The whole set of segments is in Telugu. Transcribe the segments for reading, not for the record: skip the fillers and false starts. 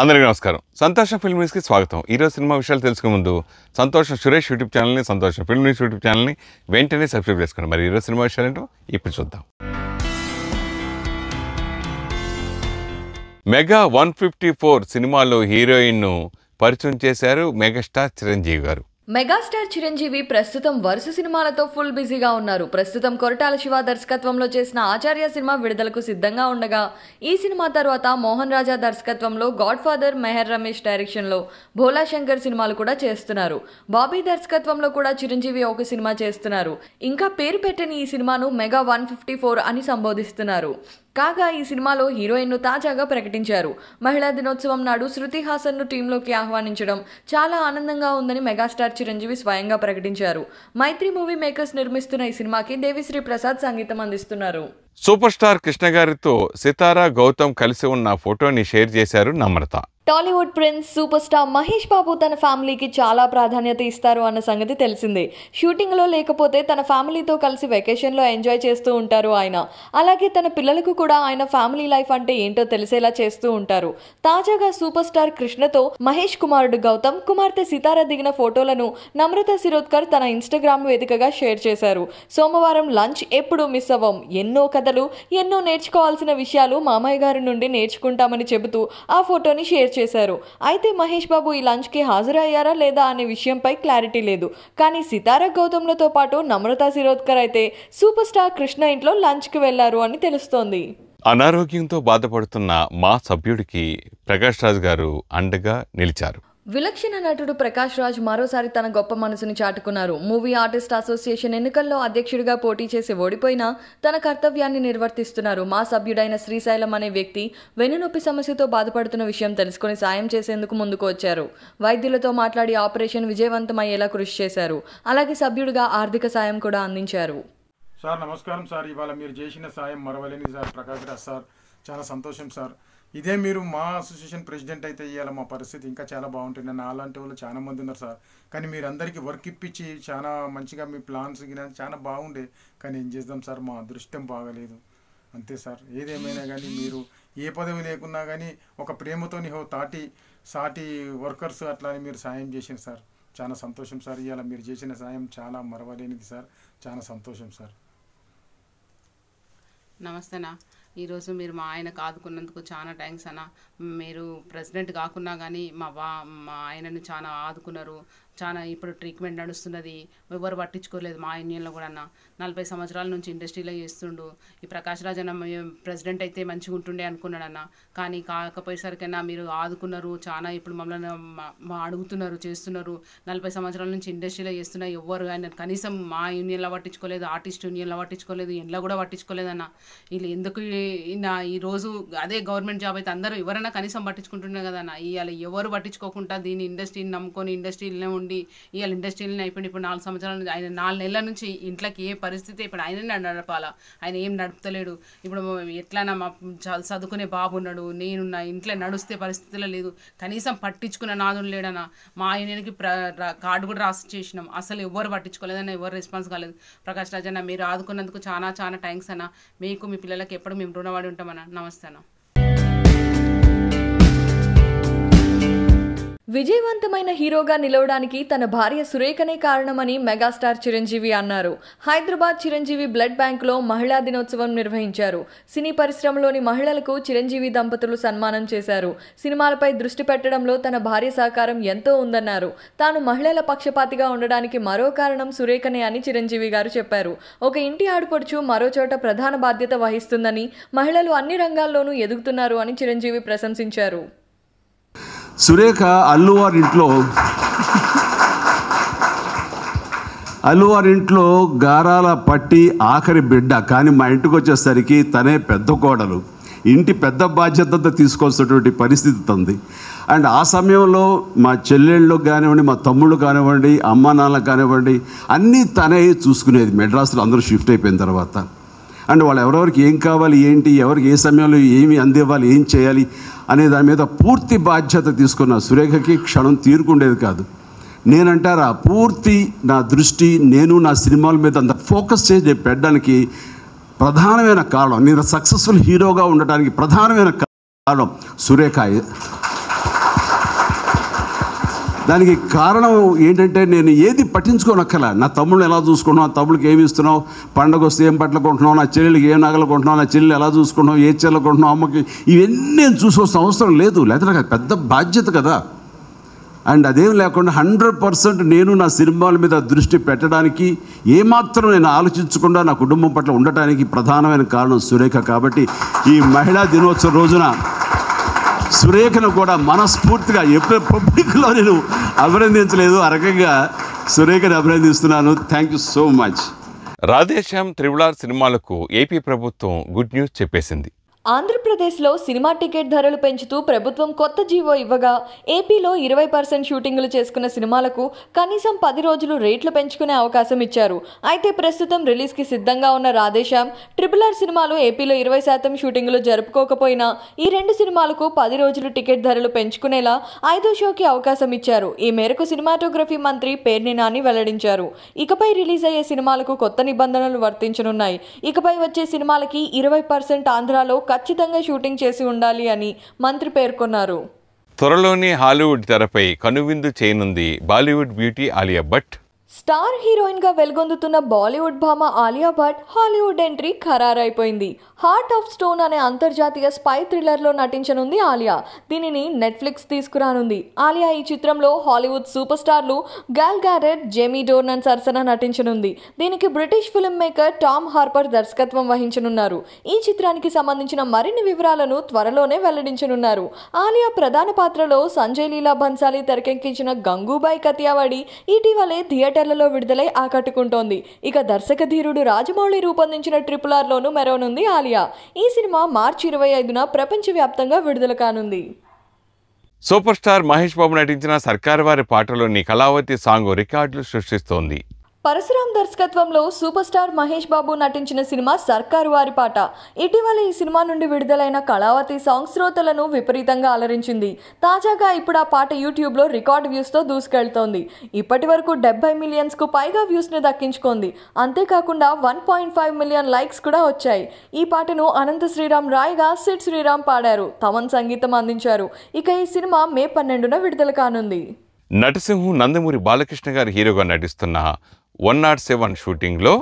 అందరికీ నమస్కారం. సంతోషం ఫిల్మ్ న్యూస్కి స్వాగతం. ఈరోజు సినిమా విషయాలు తెలుసుకునే ముందు సంతోషం సురేష్ యూట్యూబ్ ఛానల్ని, సంతోషం ఫిల్మ్ న్యూస్ యూట్యూబ్ ఛానల్ని వెంటనే సబ్స్క్రైబ్ చేసుకోండి. మరి ఈరోజు సినిమా విషయాలు ఏంటో ఇప్పుడు చూద్దాం. మెగా 154 సినిమాలో హీరోయిన్ను పరిచయం చేశారు మెగాస్టార్ చిరంజీవి గారు. మెగాస్టార్ చిరంజీవి ప్రస్తుతం వరుస సినిమాలతో ఫుల్ బిజీగా ఉన్నారు. ప్రస్తుతం కొరటాల శివ దర్శకత్వంలో చేసిన ఆచార్య సినిమా విడుదలకు సిద్ధంగా ఉండగా, ఈ సినిమా తర్వాత మోహన్ రాజా దర్శకత్వంలో గాడ్ ఫాదర్, మెహర్ రమేష్ డైరెక్షన్లో భోలా శంకర్ సినిమాలు కూడా చేస్తున్నారు. బాబీ దర్శకత్వంలో కూడా చిరంజీవి ఒక సినిమా చేస్తున్నారు. ఇంకా పేరు పెట్టని ఈ సినిమాను మెగా 154 అని సంబోధిస్తున్నారు. కాగా ఈ సినిమాలో హీరోయిన్ను తాజాగా ప్రకటించారు. మహిళా దినోత్సవం నాడు శృతి హాసన్ను టీంలోకి ఆహ్వానించడం చాలా ఆనందంగా ఉందని మెగాస్టార్ చిరంజీవి స్వయంగా ప్రకటించారు. మైత్రి మూవీ మేకర్స్ నిర్మిస్తున్న ఈ సినిమాకి దేవిశ్రీ ప్రసాద్ సంగీతం అందిస్తున్నారు. సూపర్ స్టార్ కృష్ణ గారితో సితారా గౌతమ్ కలిసి ఉన్న ఫోటోని షేర్ చేశారు Namrata. Tollywood prince superstar Mahesh Babu తన ఫ్యామిలీకి చాలా ప్రాధాన్యత ఇస్తారు అన్న సంగతి తెలిసిందే. షూటింగ్లో లేకపోతే తన ఫ్యామిలీతో కలిసి వెకేషన్లో ఎంజాయ్ చేస్తూ ఉంటారు ఆయన. అలాగే తన పిల్లలకు కూడా ఆయన ఫ్యామిలీ లైఫ్ అంటే ఏంటో తెలిసేలా చేస్తూ ఉంటారు. తాజాగా సూపర్ స్టార్ కృష్ణతో మహేష్ కుమారుడు గౌతమ్, కుమార్తె సితారా దిగిన ఫోటోలను నమ్రత శిరోద్కర్ తన ఇన్స్టాగ్రామ్ వేదికగా షేర్ చేశారు. సోమవారం లంచ్ ఎప్పుడూ మిస్ అవ్వం, ఎన్నో కథలు, ఎన్నో నేర్చుకోవాల్సిన విషయాలు మామయ్య గారి నుండి నేర్చుకుంటామని చెబుతూ ఆ ఫోటోని షేర్ చేశారు. అయితే మహేష్ బాబు ఈ లంచ్ కి హాజరయ్యారా లేదా అనే విషయంపై క్లారిటీ లేదు. కానీ సితారా గౌతమ్లతో పాటు నమ్రత శిరోద్కర్ అయితే సూపర్ స్టార్ కృష్ణ ఇంట్లో లంచ్ కి వెళ్లారు అని తెలుస్తోంది. అనారోగ్యంతో బాధపడుతున్న మా సభ్యుడికి ప్రకాష్ రాజ్ గారు అండగా నిలిచారు. విలక్షణ నటుడు ప్రకాష్ రాజ్ మరోసారి తన గొప్ప మనసుని చాటుకున్నారు. మూవీ ఆర్టిస్ట్ అసోసియేషన్ ఎన్నికల్లో అధ్యక్షుడిగా పోటీ చేసి ఓడిపోయినా తన కర్తవ్యాన్ని నిర్వర్తిస్తున్నారు. మా సభ్యుడైన శ్రీశైలం అనే వ్యక్తి వెన్నునొప్పి సమస్యతో బాధపడుతున్న విషయం తెలుసుకుని సాయం చేసేందుకు ముందుకు వచ్చారు. వైద్యులతో మాట్లాడి ఆపరేషన్ విజయవంతమయ్యేలా కృషి చేశారు. అలాగే సభ్యుడిగా ఆర్థిక సాయం కూడా అందించారు. సార్ నమస్కారం సార్. ఇవాళ మీరు చేసిన సాయం మరవలేని సార్. ప్రకాష్ రాజ్ సార్, చాలా సంతోషం సార్. ఇదే మీరు మా అసోసియేషన్ ప్రెసిడెంట్ అయితే ఇవాళ మా పరిస్థితి ఇంకా చాలా బాగుంటుంది. నా అలాంటి వాళ్ళు చాలా మంది ఉన్నారు సార్. కానీ మీరు అందరికీ వర్క్ ఇప్పించి చాలా మంచిగా మీ ప్లాన్స్ చాలా బాగుండే. కానీ ఏం చేద్దాం సార్, మా అదృష్టం బాగలేదు అంతే సార్. ఏదేమైనా కానీ మీరు ఏ పదవి లేకున్నా కానీ ఒక ప్రేమతోని సాటి వర్కర్స్ అట్లా అని మీరు సాయం చేసింది సార్. చాలా సంతోషం సార్. ఇవాళ మీరు చేసిన సాయం చాలా మరవలేనిది సార్. చాలా సంతోషం సార్. నమస్తేనా. ఈరోజు మీరు మా ఆయనకు ఆదుకున్నందుకు చాలా థ్యాంక్స్ అన్న. మీరు ప్రెసిడెంట్ కాకున్నా కానీ మా ఆయనను చాలా ఆదుకున్నారు. చాలా ఇప్పుడు ట్రీట్మెంట్ నడుస్తున్నది, ఎవరు పట్టించుకోలేదు మా యూనియన్లో కూడా. అన్న 40 సంవత్సరాల నుంచి ఇండస్ట్రీలో చేస్తుండు. ఈ ప్రకాష్ రాజ్ అన్న ప్రెసిడెంట్ అయితే మంచిగా ఉంటుండే అనుకున్నాడు అన్న. కానీ కాకపోయేసరికైనా మీరు ఆదుకున్నారు చాలా. ఇప్పుడు మమ్మల్ని అడుగుతున్నారు, చేస్తున్నారు. 40 సంవత్సరాల నుంచి ఇండస్ట్రీలో చేస్తున్నా ఎవరు ఆయన కనీసం మా యూనియన్లో పట్టించుకోలేదు, ఆర్టిస్ట్ యూనియన్లో పట్టించుకోలేదు, ఇంట్లో కూడా పట్టించుకోలేదన్న. వీళ్ళు ఎందుకు ఈరోజు అదే గవర్నమెంట్ జాబ్ అయితే అందరూ ఎవరైనా కనీసం పట్టించుకుంటున్నారు కదన్న. ఇవాళ ఎవరు పట్టించుకోకుండా దీన్ని ఇండస్ట్రీని నమ్ముకొని ఇండస్ట్రీలోనే ఉండి ఇవాళ ఇండస్ట్రీలోనే అయిపోయింది. ఇప్పుడు 4 సంవత్సరాల నుంచి ఆయన 4 నెలల నుంచి ఇంట్లోకి ఏ పరిస్థితి, ఇప్పుడు ఆయననే నడపాలా, ఆయన ఏం నడుపుతలేడు. ఇప్పుడు ఎట్లన్నా మా చదువుకునే బాబు ఉన్నాడు, నేనున్నా, ఇంట్లో నడుస్తే పరిస్థితిలో లేదు. కనీసం పట్టించుకున్న నాదుడు లేడన్న. మా యూనియన్కి కార్డు కూడా రాసి చేసినాం. అసలు ఎవరు పట్టించుకోలేదన్న, ఎవరు రెస్పాన్స్ కాలేదు. ప్రకాష్ రాజ్ అన్న మీరు ఆదుకున్నందుకు చాలా చాలా థ్యాంక్స్ అన్న. మీకు మీ పిల్లలకి ఎప్పుడు మేము రుణపడి ఉంటామన్న. నమస్తే అన్న. విజయవంతమైన హీరోగా నిలవడానికి తన భార్య సురేఖనే కారణమని మెగాస్టార్ చిరంజీవి అన్నారు. హైదరాబాద్ చిరంజీవి బ్లడ్ బ్యాంకులో మహిళా దినోత్సవం నిర్వహించారు. సినీ పరిశ్రమలోని మహిళలకు చిరంజీవి దంపతులు సన్మానం చేశారు. సినిమాలపై దృష్టి పెట్టడంలో తన భార్య సహకారం ఎంతో ఉందన్నారు. తాను మహిళల పక్షపాతిగా ఉండడానికి మరో కారణం సురేఖనే అని చిరంజీవి గారు చెప్పారు. ఒక ఇంటి ఆడపడుచు మరో చోట ప్రధాన బాధ్యత వహిస్తుందని, మహిళలు అన్ని రంగాల్లోనూ ఎదుగుతున్నారు అని చిరంజీవి ప్రశంసించారు. సురేఖ అల్లువారింట్లో గారాల పట్టి ఆఖరి బిడ్డ. కానీ మా ఇంటికి వచ్చేసరికి తనే పెద్ద కోడలు, ఇంటి పెద్ద బాధ్యత తీసుకోవాల్సినటువంటి పరిస్థితి తంది. అండ్ ఆ సమయంలో మా చెల్లెళ్ళు కానివ్వండి, మా తమ్ముళ్ళు కానివ్వండి, అమ్మ నాన్న కానివ్వండి, అన్నీ తనే చూసుకునేది. మెడ్రాస్లో అందరూ షిఫ్ట్ అయిపోయిన తర్వాత అండ్ వాళ్ళు ఎవరెవరికి ఏం కావాలి, ఏంటి, ఎవరికి ఏ సమయంలో ఏమి అందివ్వాలి, ఏం చేయాలి అనే దాని మీద పూర్తి బాధ్యత తీసుకున్న సురేఖకి క్షణం తీరుకుండేది కాదు. నేనంటారా పూర్తి నా దృష్టి నేను నా సినిమాల మీద అంత ఫోకస్ చేసి పెట్టడానికి ప్రధానమైన కారణం, నేను సక్సెస్ఫుల్ హీరోగా ఉండటానికి ప్రధానమైన కారణం సురేఖ. దానికి కారణం ఏంటంటే నేను ఏది పట్టించుకోనక్కల. నా తమ్ముళ్ళు ఎలా చూసుకుంటున్నావు, తమ్ముడికి ఏమి ఇస్తున్నావు, పండగ వస్తే ఏం బట్టలు కొంటున్నావు, నా చెల్లెలకి ఏం నగలు కొంటున్నావు, నా చెల్లెలు ఎలా చూసుకుంటున్నావు, ఏ చీరలు కొంటున్నావు, అమ్మకి, ఇవన్నీ నేను చూసుకోవాల్సిన అవసరం లేదు. లేకపోతే నాకు పెద్ద బాధ్యత కదా. అండ్ అదేం లేకుండా 100% నేను నా సినిమాల మీద దృష్టి పెట్టడానికి ఏమాత్రం నేను ఆలోచించకుండా నా కుటుంబం పట్ల ఉండటానికి ప్రధానమైన కారణం సురేఖ. కాబట్టి ఈ మహిళా దినోత్సవం రోజున సురేఖను కూడా మనస్ఫూర్తిగా ఎప్పుడు పబ్లిక్లో నేను అభినందించలేదు, ఆ రకంగా సురేఖను అభినందిస్తున్నాను. Thank you so much. Radhe Shyam RRR సినిమాలకు ఏపీ ప్రభుత్వం గుడ్ న్యూస్ చెప్పేసింది. ఆంధ్రప్రదేశ్లో సినిమా టికెట్ ధరలు పెంచుతూ ప్రభుత్వం కొత్త జీవో ఇవ్వగా ఏపీలో 20% షూటింగులు చేసుకున్న సినిమాలకు కనీసం 10 రోజులు రేట్లు పెంచుకునే అవకాశం ఇచ్చారు. అయితే ప్రస్తుతం రిలీజ్కి సిద్ధంగా ఉన్న రాధేశ్యామ్ RRR సినిమాలు ఏపీలో 20% షూటింగులు జరుపుకోకపోయినా ఈ 2 సినిమాలకు 10 రోజులు టికెట్ ధరలు పెంచుకునేలా 5వ షోకి అవకాశం ఇచ్చారు. ఈ మేరకు సినిమాటోగ్రఫీ మంత్రి పేర్ని నాని వెల్లడించారు. ఇకపై రిలీజ్ అయ్యే సినిమాలకు కొత్త నిబంధనలు వర్తించనున్నాయి. ఇకపై వచ్చే సినిమాలకి 20% ఆంధ్రాలో ఖచ్చితంగా షూటింగ్ చేసి ఉండాలి అని మంత్రి పేర్కొన్నారు. త్వరలోనే హాలీవుడ్ తెరపై కనువిందు చేయనుంది Bollywood beauty Alia Bhatt. Star heroine గా వెలుగొందుతున్న బాలీవుడ్ భామ ఆలియా భట్ హాలీవుడ్ ఎంట్రీ ఖరారైపోయింది. హార్ట్ ఆఫ్ స్టోన్ అనే అంతర్జాతీయ స్పై థ్రిల్లర్లో నటించనుంది ఆలియా. దీనిని నెట్ఫ్లిక్స్ తీసుకురానుంది. ఆలియా ఈ చిత్రంలో హాలీవుడ్ సూపర్ స్టార్లు గాల్ గాడెట్, జేమీ డోర్నన్ సరసన నటించనుంది. దీనికి British film maker Tom Harper దర్శకత్వం వహించనున్నారు. ఈ చిత్రానికి సంబంధించిన మరిన్ని వివరాలను త్వరలోనే వెల్లడించనున్నారు. ఆలియా ప్రధాన పాత్రలో సంజయ్ లీలా బన్సాలి తెరకెక్కించిన గంగూబాయ్ కతియావాడి ఇటీవలే థియేటర్లలో విడుదలై ఆకట్టుకుంటోంది. ఇక దర్శక ధీరుడు రాజమౌళి రూపొందించిన RRR లోనూ మెరవనుంది ఆలియా. ఈ సినిమా మార్చి 25న ప్రపంచవ్యాప్తంగా విడుదల కానుంది. సూపర్ స్టార్ మహేష్ బాబు నటించిన సర్కార్ వారి పాటలోని కళావతి సాంగ్ రికార్డులు సృష్టిస్తోంది. పరశురామ్ దర్శకత్వంలో సూపర్ స్టార్ మహేష్ బాబు నటించిన సినిమా సర్కారు వారి పాట. ఇటీవల ఈ సినిమా నుండి విడుదలైన కళావతి సాంగ్ శ్రోతలను విపరీతంగా అలరించింది. తాజాగా ఇప్పుడు ఆ పాట యూట్యూబ్లో రికార్డ్ వ్యూస్తో దూసుకెళ్తోంది. ఇప్పటి వరకు 70 మిలియన్స్కు పైగా వ్యూస్ని దక్కించుకుంది. అంతేకాకుండా 1.5 మిలియన్ లైక్స్ కూడా వచ్చాయి. ఈ పాటను అనంత శ్రీరామ్ రాయ్గా సిడ్ శ్రీరామ్ పాడారు. తమన్ సంగీతం అందించారు. ఇక ఈ సినిమా మే 12న విడుదల కానుంది. నటసింహు నందమూరి బాలకృష్ణ గారు హీరోగా నటిస్తున్న 107 షూటింగ్లో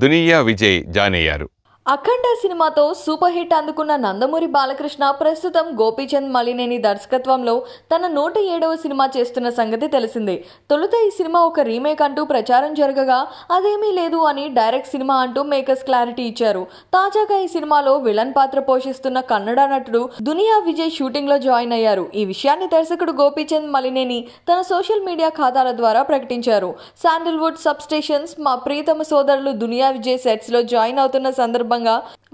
దునియా విజయ్ జాయిన్ అయ్యారు. అఖండ సినిమాతో సూపర్ హిట్ అందుకున్న నందమూరి బాలకృష్ణ ప్రస్తుతం గోపీచంద్ మలినేని దర్శకత్వంలో తన 107వ సినిమా చేస్తున్న సంగతి తెలిసిందే. తొలుత ఈ సినిమా ఒక రీమేక్ అంటూ ప్రచారం జరగగా అదేమీ లేదు అని డైరెక్ట్ సినిమా అంటూ మేకర్స్ క్లారిటీ ఇచ్చారు. తాజాగా ఈ సినిమాలో విలన్ పాత్ర పోషిస్తున్న కన్నడ నటుడు దునియా విజయ్ షూటింగ్ లో జాయిన్ అయ్యారు. ఈ విషయాన్ని దర్శకుడు గోపీచంద్ మలినేని తన సోషల్ మీడియా ఖాతాల ద్వారా ప్రకటించారు. శాండిల్వుడ్ సబ్ స్టేషన్స్ మా ప్రియతమ సోదరులు దునియా విజయ్ సెట్స్ లో జాయిన్ అవుతున్న సందర్భంగా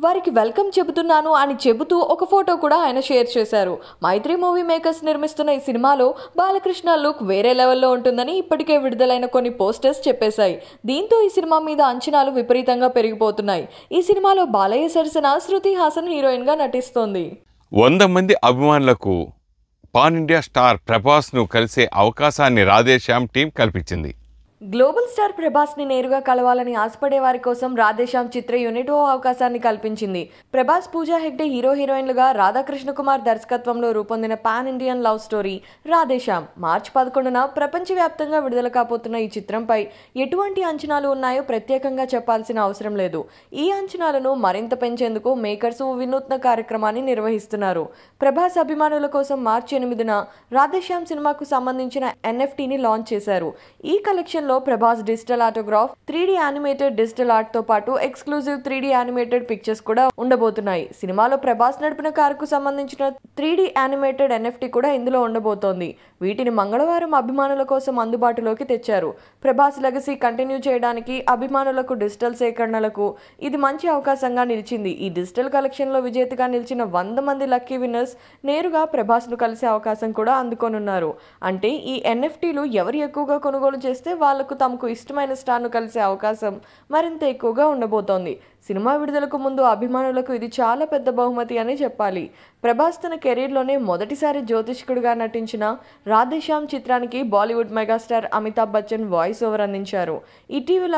వారికి వెల్కమ్ చెబుతున్నాను అని చెబుతూ ఒక ఫోటో కూడా ఆయన షేర్ చేశారు. మైత్రి మూవీ మేకర్స్ నిర్మిస్తున్న ఈ సినిమాలో బాలకృష్ణ లుక్ వేరే లెవెల్లో ఉంటుందని ఇప్పటికే విడుదలైన కొన్ని పోస్టర్స్ చెప్పేశాయి. దీంతో ఈ సినిమా మీద అంచనాలు విపరీతంగా పెరిగిపోతున్నాయి. ఈ సినిమాలో బాలయ్య సరసన శృతి హాసన్ హీరోయిన్ గా నటిస్తోంది. 100 మంది అభిమానులకు పాన్ ఇండియా స్టార్ ప్రభాస్ను కలిసే అవకాశాన్ని రాధేశ్యామ్ టీం కల్పించింది. గ్లోబల్ స్టార్ ప్రభాస్ ని నేరుగా కలవాలని ఆశపడే వారి కోసం రాధేశ్యామ్ చిత్ర యూనిట్ ఓ అవకాశాన్ని కల్పించింది. ప్రభాస్, పూజా హెగ్డే హీరోయిన్లుగా రాధాకృష్ణ కుమార్ దర్శకత్వంలో రూపొందిన pan Indian love story Radheshyam మార్చి 11న ప్రపంచవ్యాప్తంగా విడుదల కాబోతున్న ఈ చిత్రంపై ఎటువంటి అంచనాలు ఉన్నాయో ప్రత్యేకంగా చెప్పాల్సిన అవసరం లేదు. ఈ అంచనాలను మరింత పెంచేందుకు మేకర్స్ ఓ వినూత్న కార్యక్రమాన్ని నిర్వహిస్తున్నారు. ప్రభాస్ అభిమానుల కోసం మార్చి 8న రాధేశ్యామ్ సినిమాకు సంబంధించిన NFTని లాంచ్ చేశారు. ఈ collection Prabhas digital autograph, 3D animated digital art తో పాటు ఎక్స్క్లూజివ్ 3D యానిమేటెడ్ పిక్చర్స్ కూడా ఉండబోతున్నాయి. సినిమాలో ప్రభాస్ నడిపిన కారుకు సంబంధించిన 3D యానిమేటెడ్ NFT కూడా ఇందులో ఉండబోతోంది. వీటిని మంగళవారం అభిమానుల కోసం అందుబాటులోకి తెచ్చారు. ప్రభాస్ లెగసీ కంటిన్యూ చేయడానికి అభిమానులకు డిజిటల్ సేకరణలకు ఇది మంచి అవకాశంగా నిలిచింది. ఈ డిజిటల్ కలెక్షన్ లో విజేతగా నిలిచిన 100 మంది లక్కీ విన్నర్స్ నేరుగా ప్రభాస్ ను కలిసే అవకాశం కూడా అందుకోనున్నారు. అంటే ఈ NFTలు ఎవరు ఎక్కువగా కొనుగోలు చేస్తే వాళ్లకు తమకు ఇష్టమైన స్టార్ను కలిసే అవకాశం మరింత ఎక్కువగా ఉండబోతోంది. సినిమా విడుదలకు ముందు అభిమానులకు ఇది చాలా పెద్ద బహుమతి అని చెప్పాలి. ప్రభాస్ తన కెరీర్లోనే మొదటిసారి జ్యోతిష్కుడిగా నటించిన రాధేశ్యామ్ చిత్రానికి Bollywood megastar Amitabh Bachchan voice over అందించారు. ఇటీవల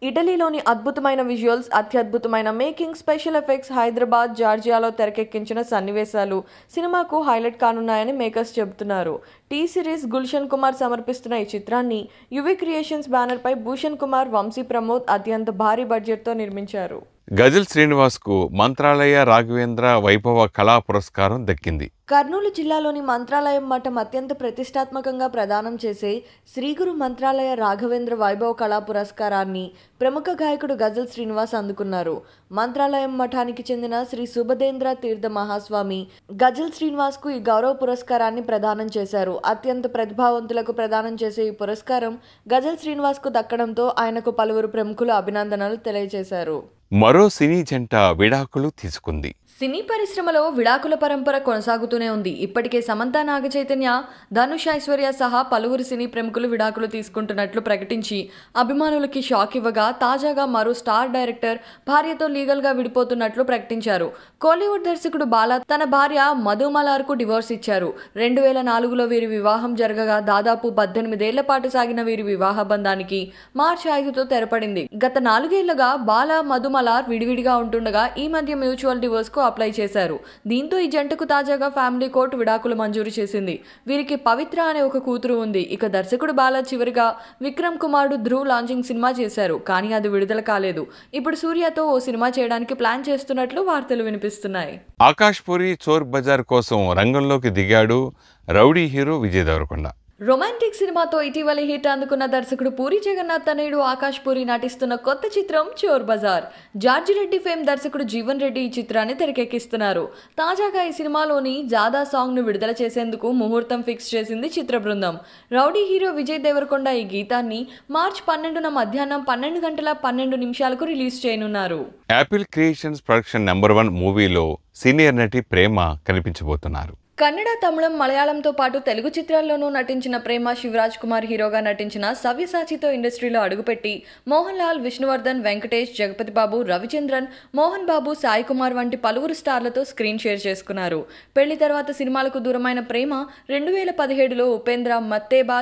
ఇటలీలోని అద్భుతమైన విజువల్స్, అత్యద్భుతమైన మేకింగ్, స్పెషల్ ఎఫెక్ట్స్, హైదరాబాద్, జార్జియాలో తెరకెక్కించిన సన్నివేశాలు సినిమాకు హైలైట్ కానున్నాయని మేకర్స్ చెబుతున్నారు. టీ సిరీస్ గుల్షన్ కుమార్ సమర్పిస్తున్న ఈ చిత్రాన్ని యువి క్రియేషన్స్ బ్యానర్ పై భూషణ్ కుమార్, వంశీ ప్రమోద్ అత్యంత భారీ బడ్జెట్తో నిర్మించారు. గజల్ శ్రీనివాస్కు మంత్రాలయ రాఘవేంద్ర వైభవ కళా పురస్కారం దక్కింది. కర్నూలు జిల్లాలోని మంత్రాలయం మఠం అత్యంత ప్రతిష్టాత్మకంగా ప్రదానం చేసే శ్రీగురు మంత్రాలయ రాఘవేంద్ర వైభవ కళా పురస్కారాన్ని ప్రముఖ గాయకుడు గజల్ శ్రీనివాస్ అందుకున్నారు. మంత్రాలయం మఠానికి చెందిన శ్రీ సుభదేంద్ర తీర్థ మహాస్వామి గజల్ శ్రీనివాస్కు ఈ గౌరవ పురస్కారాన్ని ప్రదానం చేశారు. అత్యంత ప్రతిభావంతులకు ప్రదానం చేసే ఈ పురస్కారం గజల్ శ్రీనివాస్కు దక్కడంతో ఆయనకు పలువురు ప్రముఖులు అభినందనలు తెలియజేశారు. మరో సినీ జంట విడాకులు తీసుకుంది. సినీ పరిశ్రమలో విడాకుల పరంపర కొనసాగుతూనే ఉంది. ఇప్పటికే సమంత, నాగ చైతన్య, ధనుష్, ఐశ్వర్య సహా పలువురు సినీ ప్రముఖులు విడాకులు తీసుకుంటున్నట్లు ప్రకటించి అభిమానులకి షాక్ ఇవ్వగా, తాజాగా మరో స్టార్ డైరెక్టర్ భార్యతో లీగల్ గా విడిపోతున్నట్లు ప్రకటించారు. కోలీవుడ్ దర్శకుడు బాలా తన భార్య మధు మలార్కు డివోర్స్ ఇచ్చారు. 2004లో వీరి వివాహం జరగగా దాదాపు 18 ఏళ్ల పాటు సాగిన వీరి వివాహ బంధానికి మార్చి 5తో తెరపడింది. గత 4 ఏళ్లుగా బాలా, మధు మలార్ విడివిడిగా ఉంటుండగా ఈ మధ్య మ్యూచువల్ డివోర్స్ కు అప్లై చేశారు. దీంతో ఈ జంటకు తాజాగా ఫ్యామిలీ కోర్టు విడాకులు మంజూరు చేసింది. వీరికి పవిత్ర అనే ఒక కూతురు ఉంది. ఇక దర్శకుడు బాలా చివరిగా విక్రమ్ కుమారుడు ధ్రువ్ లాంచింగ్ సినిమా చేశారు. కానీ అది విడుదల కాలేదు. ఇప్పుడు సూర్యతో ఓ సినిమా చేయడానికి ప్లాన్ చేస్తున్నట్లు వార్తలు వినిపిస్తున్నాయి. ఆకాష్ పూరి చోర్ బజార్ కోసం రంగంలోకి దిగాడు rowdy hero Vijay Deverakonda. Romantic సినిమాతో ఇటీవల హిట్ అందుకున్న దర్శకుడు పూరి జగన్నాథ్ తనయుడు ఆకాష్ పూరి నటిస్తున్న కొత్త చిత్రం చోర్ బజార్. జార్జి రెడ్డి ఫేమ్ దర్శకుడు జీవన్ రెడ్డి ఈ చిత్రాన్ని తెరకెక్కిస్తున్నారు. తాజాగా ఈ సినిమాలోని జాదా సాంగ్ ను విడుదల చేసేందుకు ముహూర్తం ఫిక్స్ చేసింది చిత్ర బృందం. రౌడీ హీరో విజయ్ దేవరకొండ ఈ గీతాన్ని మార్చి 12న మధ్యాహ్నం 12 గంటల 12 నిమిషాలకు రిలీజ్ చేయనున్నారు. యాపిల్ క్రియేషన్స్ ప్రొడక్షన్ #1 మూవీలో సీనియర్ నటి ప్రేమ కనిపించబోతున్నారు. కన్నడ, తమిళం, మలయాళంతో పాటు తెలుగు చిత్రాల్లోనూ నటించిన ప్రేమ శివరాజ్ కుమార్ హీరోగా నటించిన సవ్యసాచితో ఇండస్ట్రీలో అడుగుపెట్టి మోహన్ లాల్, విష్ణువర్ధన్, వెంకటేష్, జగపతి బాబు, రవిచంద్రన్, మోహన్ బాబు, సాయి కుమార్ వంటి పలువురు స్టార్లతో స్క్రీన్ షేర్ చేసుకున్నారు. పెళ్లి తర్వాత సినిమాలకు దూరమైన ప్రేమ 2017లో ఉపేంద్ర మత్తేబా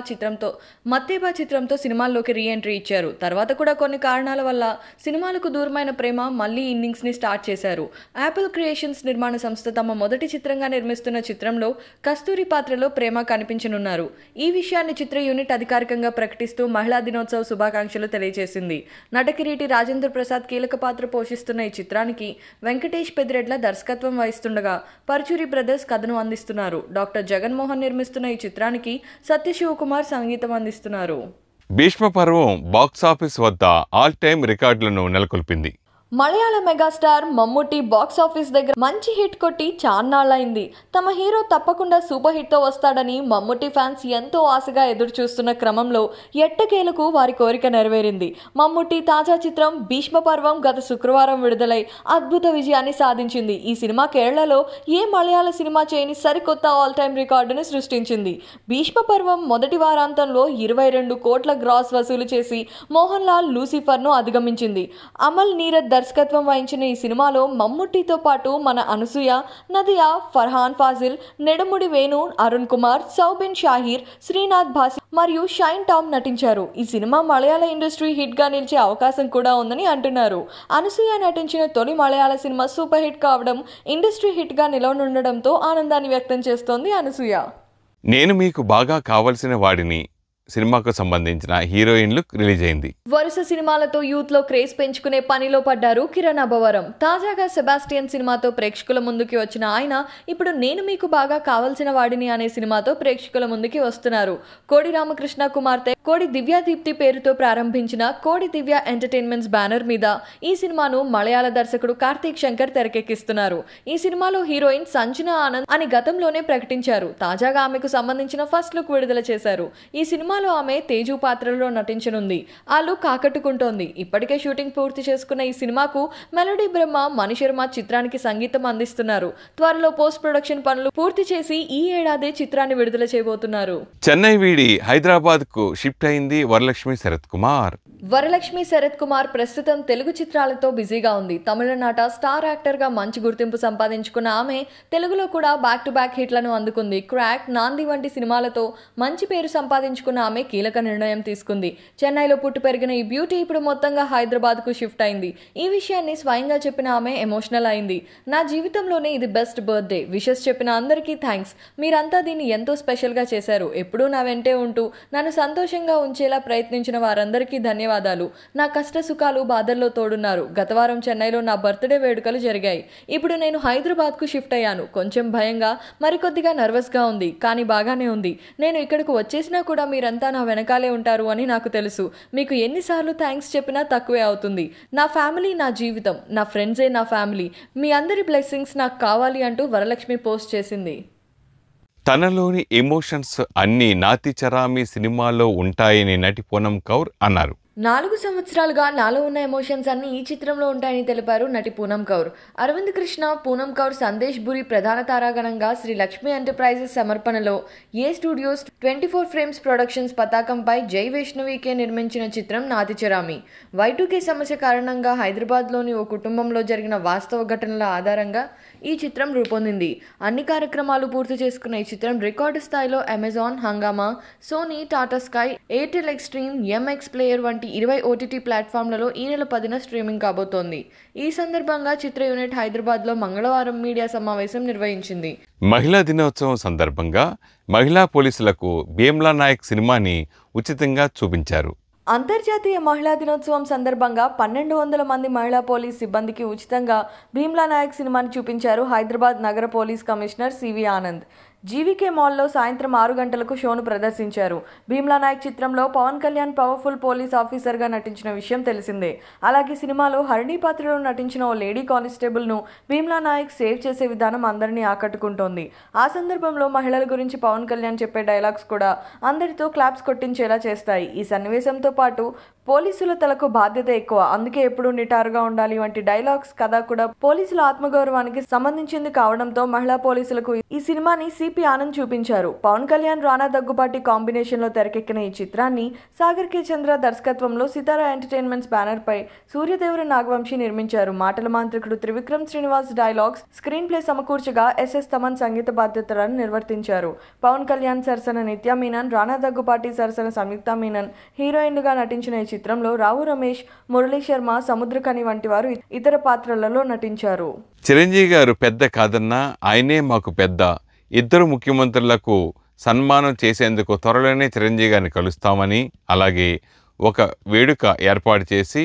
చిత్రంతో సినిమాల్లోకి రీ ఎంట్రీ ఇచ్చారు. తర్వాత కూడా కొన్ని కారణాల వల్ల సినిమాలకు దూరమైన ప్రేమ మళ్లీ ఇన్నింగ్స్ ని స్టార్ట్ చేశారు. యాపిల్ క్రియేషన్స్ నిర్మాణ సంస్థ తమ మొదటి చిత్రంగా నిర్మిస్తున్న చిత్రంలో కస్తూరి పాత్రలో ప్రేమ కనిపించనున్నారు. ఈ విషయాన్ని చిత్ర యూనిట్ అధికారికంగా ప్రకటిస్తూ మహిళా దినోత్సవ శుభాకాంక్షలు తెలియజేసింది. నటకిరీటి రాజేంద్ర ప్రసాద్ కీలక పాత్ర పోషిస్తున్న ఈ చిత్రానికి వెంకటేష్ పెద్దిరెడ్ల దర్శకత్వం వహిస్తుండగా పరుచూరి బ్రదర్స్ కథను అందిస్తున్నారు. డాక్టర్ జగన్మోహన్ నిర్మిస్తున్న ఈ చిత్రానికి సత్యశివకుమార్ సంగీతం అందిస్తున్నారు. భీష్మ పర్వం బాక్సాఫీస్ వద్ద ఆల్ టైమ్ రికార్డులను నెలకొల్పింది. మలయాళ మెగాస్టార్ మమ్ముట్టి బాక్స్ ఆఫీస్ దగ్గర మంచి హిట్ కొట్టి చాన్నాళ్లైంది. తమ హీరో తప్పకుండా సూపర్ హిట్ తో వస్తాడని మమ్ముట్టి ఫ్యాన్స్ ఎంతో ఆశగా ఎదురు చూస్తున్న క్రమంలో ఎట్టకేలకు వారి కోరిక నెరవేరింది. మమ్ముట్టి తాజా చిత్రం భీష్మ పర్వం గత శుక్రవారం విడుదలై అద్భుత విజయాన్ని సాధించింది. ఈ సినిమా కేరళలో ఏ మలయాళ సినిమా చేయని సరికొత్త ఆల్ టైమ్ రికార్డును సృష్టించింది. భీష్మ పర్వం మొదటి వారాంతంలో 22 కోట్ల గ్రాస్ వసూలు చేసి మోహన్ లాల్ లూసిఫర్ ను అధిగమించింది. అమల్ నీరద్ దర్శకత్వం వహించిన ఈ సినిమాలో మమ్ముట్టితో పాటు మన అనసూయ, నదియా, ఫర్హాన్ ఫాజిల్, నెడముడి వేణు, అరుణ్ కుమార్, సౌబిన్ షాహీర్, శ్రీనాథ్ భాసి మరియు షైన్ టామ్ నటించారు. ఈ సినిమా మలయాళ ఇండస్ట్రీ హిట్ గా నిలిచే అవకాశం కూడా ఉందని అంటున్నారు. అనసూయ నటించిన తొలి మలయాళ సినిమా సూపర్ హిట్ కావడం, ఇండస్ట్రీ హిట్ గా నిలవనుండడంతో ఆనందాన్ని వ్యక్తం చేస్తోంది అనసూయ. నేను మీకు బాగా కావలసిన వాడిని సినిమాకు సంబంధించిన హీరోయిన్ లుక్ రిలీజ్ అయింది. వరుస సినిమాలతో యూత్ లో క్రేజ్ పెంచుకునే పనిలో పడ్డారు కిరణ్ అబ్బవరం. తాజాగా సెబాస్టియన్ సినిమాతో ప్రేక్షకుల ముందుకి వచ్చిన ఆయన ఇప్పుడు నేను మీకు బాగా కావలసిన వాడిని అనే సినిమాతో ప్రేక్షకుల ముందుకి వస్తున్నారు. కోడి రామకృష్ణ కుమార్తె కోడి దివ్యాదీప్తి పేరుతో ప్రారంభించిన కోడి దివ్య ఎంటర్టైన్మెంట్స్ బ్యానర్ మీద ఈ సినిమాను మలయాళ దర్శకుడు కార్తీక్ శంకర్ తెరకెక్కిస్తున్నారు. ఈ సినిమాలో హీరోయిన్ సంజన ఆనంద్ అని గతంలోనే ప్రకటించారు. తాజాగా ఆమెకు సంబంధించిన ఫస్ట్ లుక్ విడుదల చేశారు. ఈ సినిమా ఆమె తేజు పాత్రలో నటించనుంది. ఆ లుక్ ఆకట్టుకుంటోంది. ఇప్పటికే షూటింగ్ పూర్తి చేసుకున్న ఈ సినిమాకు మెలోడీ బ్రహ్మ మణిశర్మ చిత్రానికి సంగీతం అందిస్తున్నారు. త్వరలో పోస్ట్ ప్రొడక్షన్ పనులు పూర్తి చేసి ఈ ఏడాది చిత్రాన్ని విడుదల చేయబోతున్నారు. చెన్నై వీడి హైదరాబాద్ కు షిఫ్ట్ అయింది వరలక్ష్మి శరత్ కుమార్. వరలక్ష్మి శరత్ కుమార్ ప్రస్తుతం తెలుగు చిత్రాలతో బిజీగా ఉంది. తమిళనాట స్టార్ యాక్టర్గా మంచి గుర్తింపు సంపాదించుకున్న ఆమె తెలుగులో కూడా బ్యాక్ టు బ్యాక్ హిట్లను అందుకుంది. క్రాక్, నాంది వంటి సినిమాలతో మంచి పేరు సంపాదించుకున్న ఆమె కీలక నిర్ణయం తీసుకుంది. చెన్నైలో పుట్టి పెరిగిన ఈ బ్యూటీ ఇప్పుడు మొత్తంగా హైదరాబాద్కు షిఫ్ట్ అయింది. ఈ విషయాన్ని స్వయంగా చెప్పిన ఆమె ఎమోషనల్ అయింది. నా జీవితంలోనే ఇది బెస్ట్ బర్త్డే. విషెస్ చెప్పిన అందరికీ థ్యాంక్స్. మీరంతా దీన్ని ఎంతో స్పెషల్గా చేశారు. ఎప్పుడూ నా వెంటే ఉంటూ నన్ను సంతోషంగా ఉంచేలా ప్రయత్నించిన వారందరికీ ధన్యవాదాలు. నా కష్ట సుఖాలు బాధల్లో తోడున్నారు. గత వారం చెన్నైలో నా బర్త్డే వేడుకలు జరిగాయి. ఇప్పుడు నేను హైదరాబాద్కు షిఫ్ట్ అయ్యాను. కొంచెం భయంగా, మరికొద్దిగా నర్వస్గా ఉంది, కానీ బాగానే ఉంది. నేను ఇక్కడకు వచ్చేసినా కూడా మీరంతా నా వెనకాలే ఉంటారు అని నాకు తెలుసు. మీకు ఎన్నిసార్లు థ్యాంక్స్ చెప్పినా తక్కువే అవుతుంది. నా ఫ్యామిలీ నా జీవితం, నా ఫ్రెండ్సే నా ఫ్యామిలీ. మీ అందరి బ్లెస్సింగ్స్ నాకు కావాలి అంటూ వరలక్ష్మి పోస్ట్ చేసింది. తనలోని ఎమోషన్స్ అన్నీ నాతి చరామి సినిమాలో ఉంటాయని నటి పూనం కౌర్ అన్నారు. 4 సంవత్సరాలుగా నాలో ఉన్న ఎమోషన్స్ అన్ని ఈ చిత్రంలో ఉంటాయని తెలిపారు నటి పూనం కౌర్. అరవింద్ కృష్ణ, పూనం కౌర్, సందేశ్ బురి ప్రధాన తారాగణంగా శ్రీ లక్ష్మీ ఎంటర్ప్రైజెస్ సమర్పణలో ఏ స్టూడియోస్ 24 ఫ్రేమ్స్ ప్రొడక్షన్స్ పతాకంపై జై వైష్ణవికే నిర్మించిన చిత్రం నాతి చరామి. Y2K సమస్య కారణంగా హైదరాబాద్లోని ఓ కుటుంబంలో జరిగిన వాస్తవ ఘటనల ఆధారంగా ఈ చిత్రం రూపొందింది. అన్ని కార్యక్రమాలు పూర్తి చేసుకున్న ఈ చిత్రం రికార్డు స్థాయిలో Amazon, Hungama, Sony, Tata sky, Airtel Xstream, MX player వంటి 20 OTT ప్లాట్ఫామ్లలో ఈ నెల 10న స్ట్రీమింగ్ కాబోతోంది. ఈ సందర్భంగా చిత్ర యూనిట్ హైదరాబాద్లో మంగళవారం మీడియా సమావేశం నిర్వహించింది. మహిళా దినోత్సవం సందర్భంగా మహిళా పోలీసులకు భీమ్లా నాయక్ సినిమాని ఉచితంగా చూపించారు. అంతర్జాతీయ మహిళా దినోత్సవం సందర్భంగా 1200 మంది మహిళా పోలీస్ సిబ్బందికి ఉచితంగా భీమ్లా నాయక్ సినిమాని చూపించారు హైదరాబాద్ నగర police commissioner CV Anand. GVK మాల్లో సాయంత్రం 6 గంటలకు షోను ప్రదర్శించారు. భీమ్లా నాయక్ చిత్రంలో పవన్ కళ్యాణ్ పవర్ఫుల్ పోలీస్ ఆఫీసర్గా నటించిన విషయం తెలిసిందే. అలాగే సినిమాలో హరిణి పాత్రలో నటించిన ఓ లేడీ కానిస్టేబుల్ను భీమ్లా నాయక్ సేవ్ చేసే విధానం అందరినీ ఆకట్టుకుంటోంది. ఆ సందర్భంలో మహిళల గురించి పవన్ కళ్యాణ్ చెప్పే డైలాగ్స్ కూడా అందరితో క్లాప్స్ కొట్టించేలా చేస్తాయి. ఈ సన్నివేశంతో పాటు పోలీసుల తలకు బాధ్యత ఎక్కువ, అందుకే ఎప్పుడూ నిటారుగా ఉండాలి వంటి డైలాగ్స్ కథ కూడా పోలీసుల ఆత్మగౌరవానికి సంబంధించింది కావడంతో మహిళా పోలీసులకు ఈ సినిమాని సిపి ఆనంద్ చూపించారు. పవన్ కళ్యాణ్, రానా దగ్గుబాటి కాంబినేషన్ లో తెరకెక్కిన ఈ చిత్రాన్ని సాగర్ కే చంద్ర దర్శకత్వంలో సితారా ఎంటర్టైన్మెంట్స్ బ్యానర్ పై సూర్యదేవర నాగవంశీ నిర్మించారు. మాటల మాంత్రికుడు Trivikram Srinivas dialogues, screenplay సమకూర్చగా ఎస్ఎస్ తమన్ సంగీత బాధ్యతలను నిర్వర్తించారు. పవన్ కళ్యాణ్ సరసన నిత్యా మీనన్, రానా దగ్గుబాటి సరసన సంయుక్త మీనన్ హీరోయిన్లుగా నటించిన ఈ చిత్రంలో రావు రమేష్, మురళీ శర్మ, సముద్రకని వంటి వారు ఇతర పాత్రలలో నటించారు. చిరంజీవి గారు పెద్ద కాదన్నా ఆయనే మాకు పెద్ద. ఇద్దరు ముఖ్యమంత్రులకు సన్మానం చేసేందుకు త్వరలోనే చిరంజీవి గారిని కలుస్తామని, అలాగే ఒక వేడుక ఏర్పాటు చేసి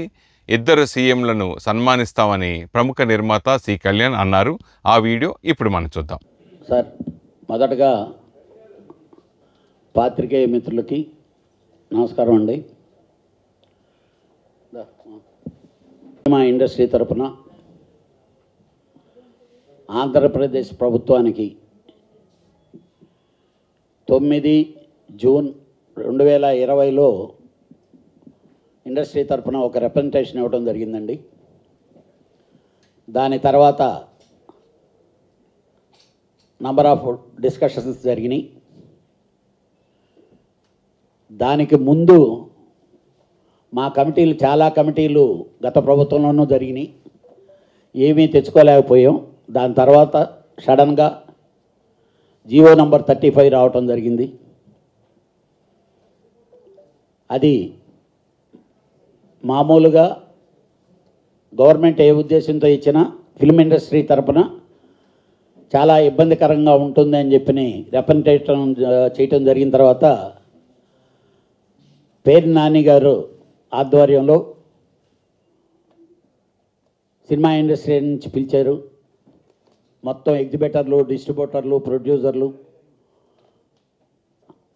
ఇద్దరు సీఎంలను సన్మానిస్తామని ప్రముఖ నిర్మాత సి కళ్యాణ్ అన్నారు. ఆ వీడియో ఇప్పుడు మనం చూద్దాం. సార్, మొదటగా పాత్రికేయ మిత్రులకి నమస్కారం అండి. సినిమా ఇండస్ట్రీ తరపున ఆంధ్రప్రదేశ్ ప్రభుత్వానికి 9 జూన్ 2020లో ఇండస్ట్రీ తరపున ఒక రిప్రజెంటేషన్ ఇవ్వడం జరిగిందండి. దాని తర్వాత నంబర్ ఆఫ్ డిస్కషన్స్ జరిగినాయి. దానికి ముందు మా కమిటీలు, చాలా కమిటీలు గత ప్రభుత్వంలోనూ జరిగినాయి, ఏమీ తెచ్చుకోలేకపోయాం. దాని తర్వాత సడన్గా జీవో నంబర్ 35 రావటం జరిగింది. అది మామూలుగా గవర్నమెంట్ ఏ ఉద్దేశంతో ఇచ్చినా ఫిల్మ్ ఇండస్ట్రీ తరపున చాలా ఇబ్బందికరంగా ఉంటుంది అని చెప్పి రిప్రజెంటేషన్ చేయటం జరిగిన తర్వాత పేరు నాని గారు ఆధ్వర్యంలో సినిమా ఇండస్ట్రీ నుంచి పిలిచారు. మొత్తం ఎగ్జిబిటర్లు, డిస్ట్రిబ్యూటర్లు, ప్రొడ్యూసర్లు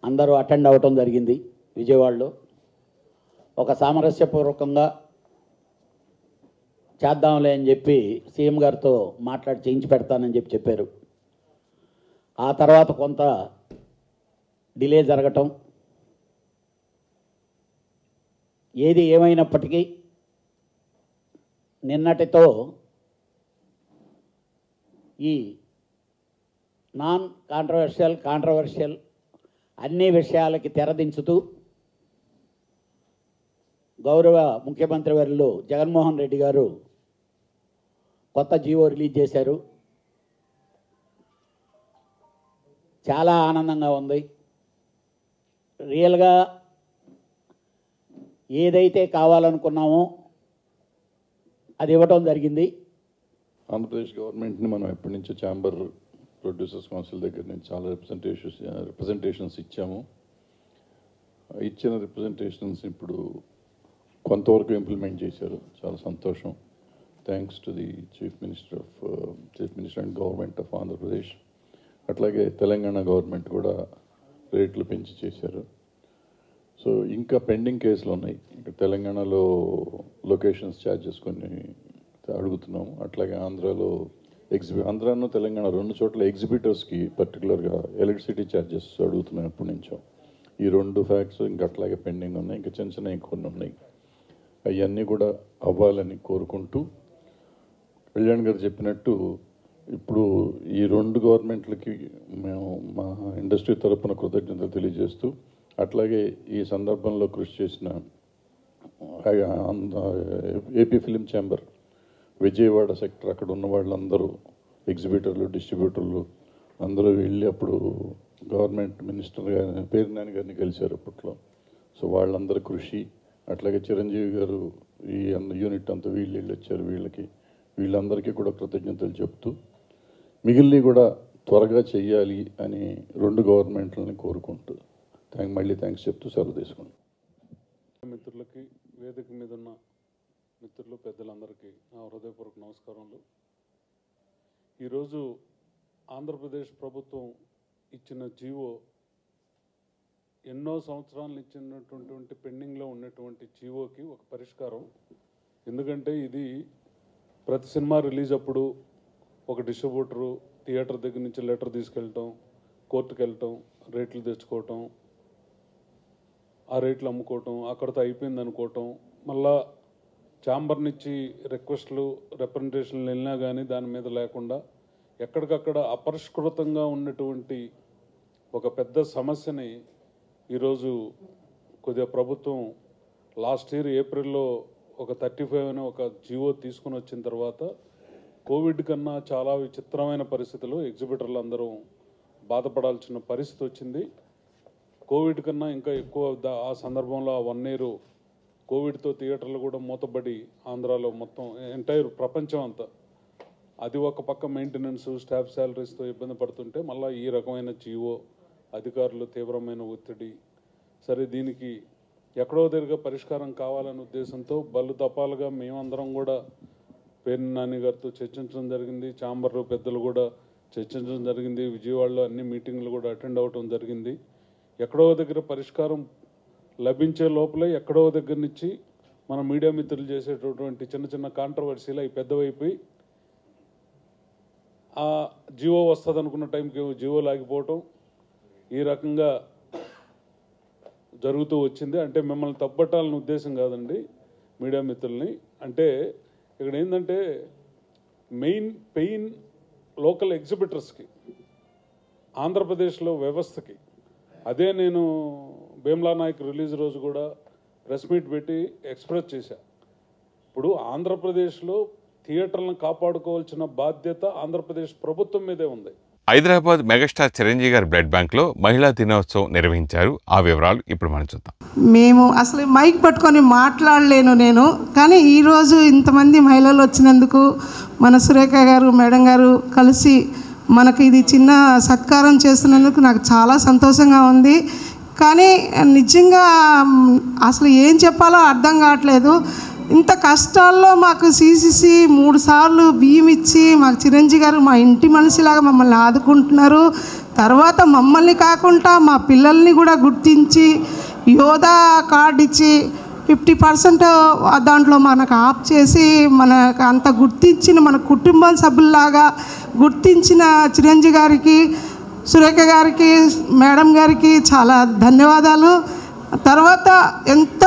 అందరూ అటెండ్ అవ్వటం జరిగింది. విజయవాడలో ఒక సామరస్యపూర్వకంగా చేద్దాంలే అని చెప్పి సీఎం గారితో మాట్లాడి చేయించి పెడతానని చెప్పి చెప్పారు. ఆ తర్వాత కొంత డిలే జరగటం, ఏది ఏమైనప్పటికీ నిన్నటితో ఈ నాన్ కాంట్రవర్షియల్ అన్ని విషయాలకి తెరదించుతూ గౌరవ ముఖ్యమంత్రి వర్యులు జగన్మోహన్ రెడ్డి గారు కొత్త జీవో రిలీజ్ చేశారు. చాలా ఆనందంగా ఉంది. రియల్గా ఏదైతే కావాలనుకున్నామో అది ఇవ్వటం జరిగింది. ఆంధ్రప్రదేశ్ గవర్నమెంట్ని మనం ఎప్పటి నుంచో ఛాంబర్ ప్రొడ్యూసర్స్ కౌన్సిల్ దగ్గర నుంచి చాలా రిప్రజెంటేషన్స్ ఇచ్చాము. ఇచ్చిన రిప్రజెంటేషన్స్ ఇప్పుడు కొంతవరకు ఇంప్లిమెంట్ చేశారు. చాలా సంతోషం. Thanks to the chief minister and government of Andhra Pradesh. అట్లాగే తెలంగాణ గవర్నమెంట్ కూడా రేట్లు పెంచి చేశారు. సో ఇంకా పెండింగ్ కేసులు ఉన్నాయి. ఇంకా తెలంగాణలో లొకేషన్స్ ఛార్జెస్ కొన్ని అడుగుతున్నాము. అట్లాగే ఆంధ్రాలో ఆంధ్రాను తెలంగాణ రెండు చోట్ల ఎగ్జిబిటర్స్కి పర్టికులర్గా ఎలక్ట్రిసిటీ ఛార్జెస్ అడుగుతున్నాం ఎప్పటి నుంచో. ఈ రెండు ఫ్యాక్ట్స్ ఇంకా అట్లాగే పెండింగ్ ఉన్నాయి. ఇంకా చిన్న చిన్న కొన్ని ఉన్నాయి. అవన్నీ కూడా అవ్వాలని కోరుకుంటూ కళ్యాణ్ గారు చెప్పినట్టు ఇప్పుడు ఈ రెండు గవర్నమెంట్లకి మేము మా ఇండస్ట్రీ తరఫున కృతజ్ఞతలు తెలియజేస్తూ, అట్లాగే ఈ సందర్భంలో కృషి చేసిన AP film chamber Vijayawada sector అక్కడ ఉన్న వాళ్ళందరూ ఎగ్జిబిటర్లు, డిస్ట్రిబ్యూటర్లు అందరూ వెళ్ళి అప్పుడు గవర్నమెంట్ మినిస్టర్ గారిని పేర్నాని గారిని కలిశారు అప్పట్లో. సో వాళ్ళందరూ కృషి, అట్లాగే చిరంజీవి గారు ఈ యూనిట్ అంతా వీళ్ళు వచ్చారు. వీళ్ళందరికీ కూడా కృతజ్ఞతలు చెప్తూ మిగిలినవి కూడా త్వరగా చెయ్యాలి అని రెండు గవర్నమెంట్లని కోరుకుంటూ మళ్ళీ థ్యాంక్స్ చెప్తూ సెలవు తీసుకుంటాం. మిత్రులకి, వేదిక మీద ఉన్న మిత్రులు, పెద్దలందరికీ నా హృదయపూర్వక నమస్కారములు. ఈరోజు ఆంధ్రప్రదేశ్ ప్రభుత్వం ఇచ్చిన జీవో ఎన్నో సంవత్సరాలు ఇచ్చినటువంటి పెండింగ్లో ఉన్నటువంటి జీవోకి ఒక పరిష్కారం. ఎందుకంటే ఇది ప్రతి సినిమా రిలీజ్ అప్పుడు ఒక డిస్ట్రిబ్యూటరు థియేటర్ దగ్గర నుంచి లెటర్ తీసుకెళ్ళటం, కోర్టుకు వెళ్ళటం, రేట్లు తెచ్చుకోవటం, ఆ రేట్లు అమ్ముకోవటం, అక్కడితో అయిపోయింది అనుకోవటం, మళ్ళా ఛాంబర్ నుంచి రిక్వెస్ట్లు, రిప్రజెంటేషన్లు వెళ్ళినా కానీ దాని మీద లేకుండా ఎక్కడికక్కడ అపరిష్కృతంగా ఉన్నటువంటి ఒక పెద్ద సమస్యని ఈరోజు కొద్దిగా ప్రభుత్వం లాస్ట్ ఇయర్ ఏప్రిల్లో ఒక 35 అనే ఒక జీవో తీసుకుని వచ్చిన తర్వాత కోవిడ్ కన్నా చాలా విచిత్రమైన పరిస్థితులు, ఎగ్జిబిటర్లు అందరూ బాధపడాల్సిన పరిస్థితి వచ్చింది. కోవిడ్ కన్నా ఇంకా ఎక్కువ ఆ సందర్భంలో ఆ 1 year కోవిడ్తో థియేటర్లు కూడా మూతబడి ఆంధ్రాలో మొత్తం ఎంటైర్ ప్రపంచం అంతా అది ఒక పక్క మెయింటెనెన్స్, స్టాఫ్ శాలరీస్తో ఇబ్బంది పడుతుంటే మళ్ళీ ఈ రకమైన జీవో, అధికారులు తీవ్రమైన ఒత్తిడి. సరే, దీనికి ఎక్కడో దగ్గర పరిష్కారం కావాలనే ఉద్దేశంతో బల్లు తపాలుగా మేమందరం కూడా పేర్నాని గారితో చర్చించడం జరిగింది. ఛాంబర్ పెద్దలు కూడా చర్చించడం జరిగింది. విజయవాడలో అన్ని మీటింగ్లు కూడా అటెండ్ అవ్వటం జరిగింది. ఎక్కడో దగ్గర పరిష్కారం లభించే లోపలే ఎక్కడో దగ్గర నుంచి మన మీడియా మిత్రులు చేసేటటువంటి చిన్న చిన్న కాంట్రవర్సీలు అవి పెద్దవైపోయి ఆ జీవో వస్తుంది అనుకున్న టైంకి జీవో లాగిపోవటం, ఈ రకంగా జరుగుతూ వచ్చింది. అంటే మిమ్మల్ని తప్పట్టాలని ఉద్దేశం కాదండి మీడియా మిత్రుల్ని. అంటే ఇక్కడ ఏంటంటే మెయిన్ పెయిన్ లోకల్ ఎగ్జిబిటర్స్కి, ఆంధ్రప్రదేశ్లో వ్యవస్థకి. అదే నేను భీమ్లా నాయక్ రిలీజ్ రోజు కూడా ప్రెస్ మీట్ పెట్టి ఎక్స్ప్రెస్ చేశా. ఇప్పుడు ఆంధ్రప్రదేశ్లో థియేటర్లను కాపాడుకోవాల్సిన బాధ్యత ఆంధ్రప్రదేశ్ ప్రభుత్వం మీదే ఉంది. హైదరాబాద్ మెగాస్టార్ చిరంజీవి గారి బ్లడ్ బ్యాంక్లో మహిళా దినోత్సవం నిర్వహించారు. ఆ వివరాలు ఇప్పుడు మనం చూద్దాం. మేము అసలు మైక్ పట్టుకొని మాట్లాడలేను నేను, కానీ ఈరోజు ఇంతమంది మహిళలు వచ్చినందుకు మన సురేఖ గారు, మేడం గారు కలిసి మనకు ఇది చిన్న సత్కారం చేస్తున్నందుకు నాకు చాలా సంతోషంగా ఉంది. కానీ నిజంగా అసలు ఏం చెప్పాలో అర్థం కావట్లేదు. ఇంత కష్టాల్లో మాకు CCC 3 సార్లు బియ్యం ఇచ్చి మాకు చిరంజీవి గారు మా ఇంటి మనిషిలాగా మమ్మల్ని ఆదుకుంటున్నారు. తర్వాత మమ్మల్ని కాకుండా మా పిల్లల్ని కూడా గుర్తించి యోధా కార్డు ఇచ్చి 50% దాంట్లో మనకు ఆఫ్ చేసి మనకు అంత గుర్తించిన మన కుటుంబ సభ్యుల్లాగా గుర్తించిన చిరంజీవి గారికి, సురేఖ గారికి, మేడం గారికి చాలా ధన్యవాదాలు. తర్వాత ఎంత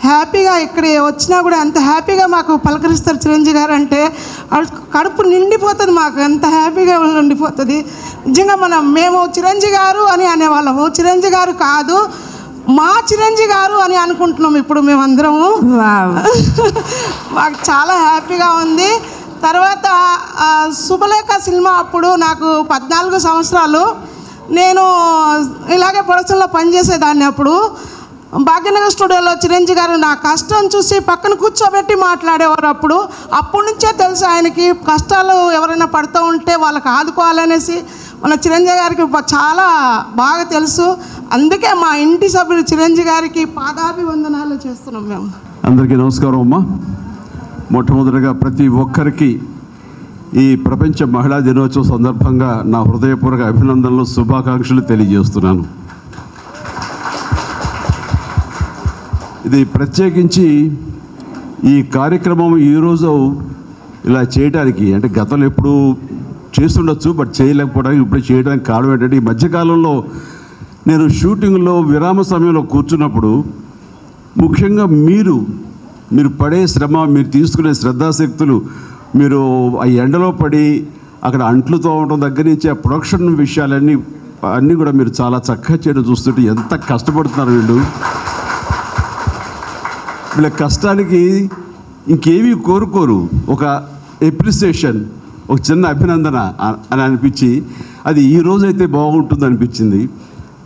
హ్యాపీగా ఇక్కడ వచ్చినా కూడా ఎంత హ్యాపీగా మాకు పలకరిస్తారు చిరంజీవి గారు అంటే కడుపు నిండిపోతుంది. మాకు ఎంత హ్యాపీగా నిండిపోతుంది. నిజంగా మేము చిరంజీవి గారు అని అనేవాళ్ళము. చిరంజీవి గారు కాదు, మా చిరంజీవి గారు అని అనుకుంటున్నాం ఇప్పుడు మేమందరము. మాకు చాలా హ్యాపీగా ఉంది. తర్వాత శుభలేఖ సినిమా అప్పుడు నాకు 14 సంవత్సరాలు. నేను ఇలాగే ప్రొడక్షన్లో పనిచేసేదాన్ని. అప్పుడు భాగ్యనగర్ స్టూడియోలో చిరంజీవి గారు నా కష్టం చూసి పక్కన కూర్చోబెట్టి మాట్లాడేవారు. అప్పటి నుంచే తెలుసు ఆయనకి కష్టాలు ఎవరైనా పడుతూ ఉంటే వాళ్ళకి ఆదుకోవాలనేసి మన చిరంజీవి గారికి చాలా బాగా తెలుసు. అందుకే మా ఇంటి సభ్యులు చిరంజీవి గారికి పాదాభివందనాలు చేస్తున్నాం మేము. అందరికీ నమస్కారం అమ్మా. మొట్టమొదటిగా ప్రతి ఒక్కరికి ఈ ప్రపంచ మహిళా దినోత్సవం సందర్భంగా నా హృదయపూర్వక అభినందనలు, శుభాకాంక్షలు తెలియజేస్తున్నాను. ఇది ప్రత్యేకించి ఈ కార్యక్రమం ఈరోజు ఇలా చేయడానికి, అంటే గతంలో ఎప్పుడు చేస్తుండొచ్చు బట్ చేయలేకపోవడానికి ఇప్పుడు చేయడానికి కారణం ఏంటంటే, ఈ మధ్యకాలంలో నేను షూటింగ్లో విరామ సమయంలో కూర్చున్నప్పుడు ముఖ్యంగా మీరు పడే శ్రమ, మీరు తీసుకునే శ్రద్ధాశక్తులు, మీరు ఆ ఎండలో పడి అక్కడ అంట్లు తోమడం దగ్గర నుంచి ఆ ప్రొడక్షన్ విషయాలన్నీ కూడా మీరు చాలా చక్కగా చేయడం చూస్తుంటే ఎంత కష్టపడుతున్నారు వీళ్ళు. వీళ్ళ కష్టానికి ఇంకేమీ కోరుకోరు, ఒక ఎప్రిసియేషన్, ఒక చిన్న అభినందన అని అనిపించి అది ఈ రోజైతే బాగుంటుంది అనిపించింది.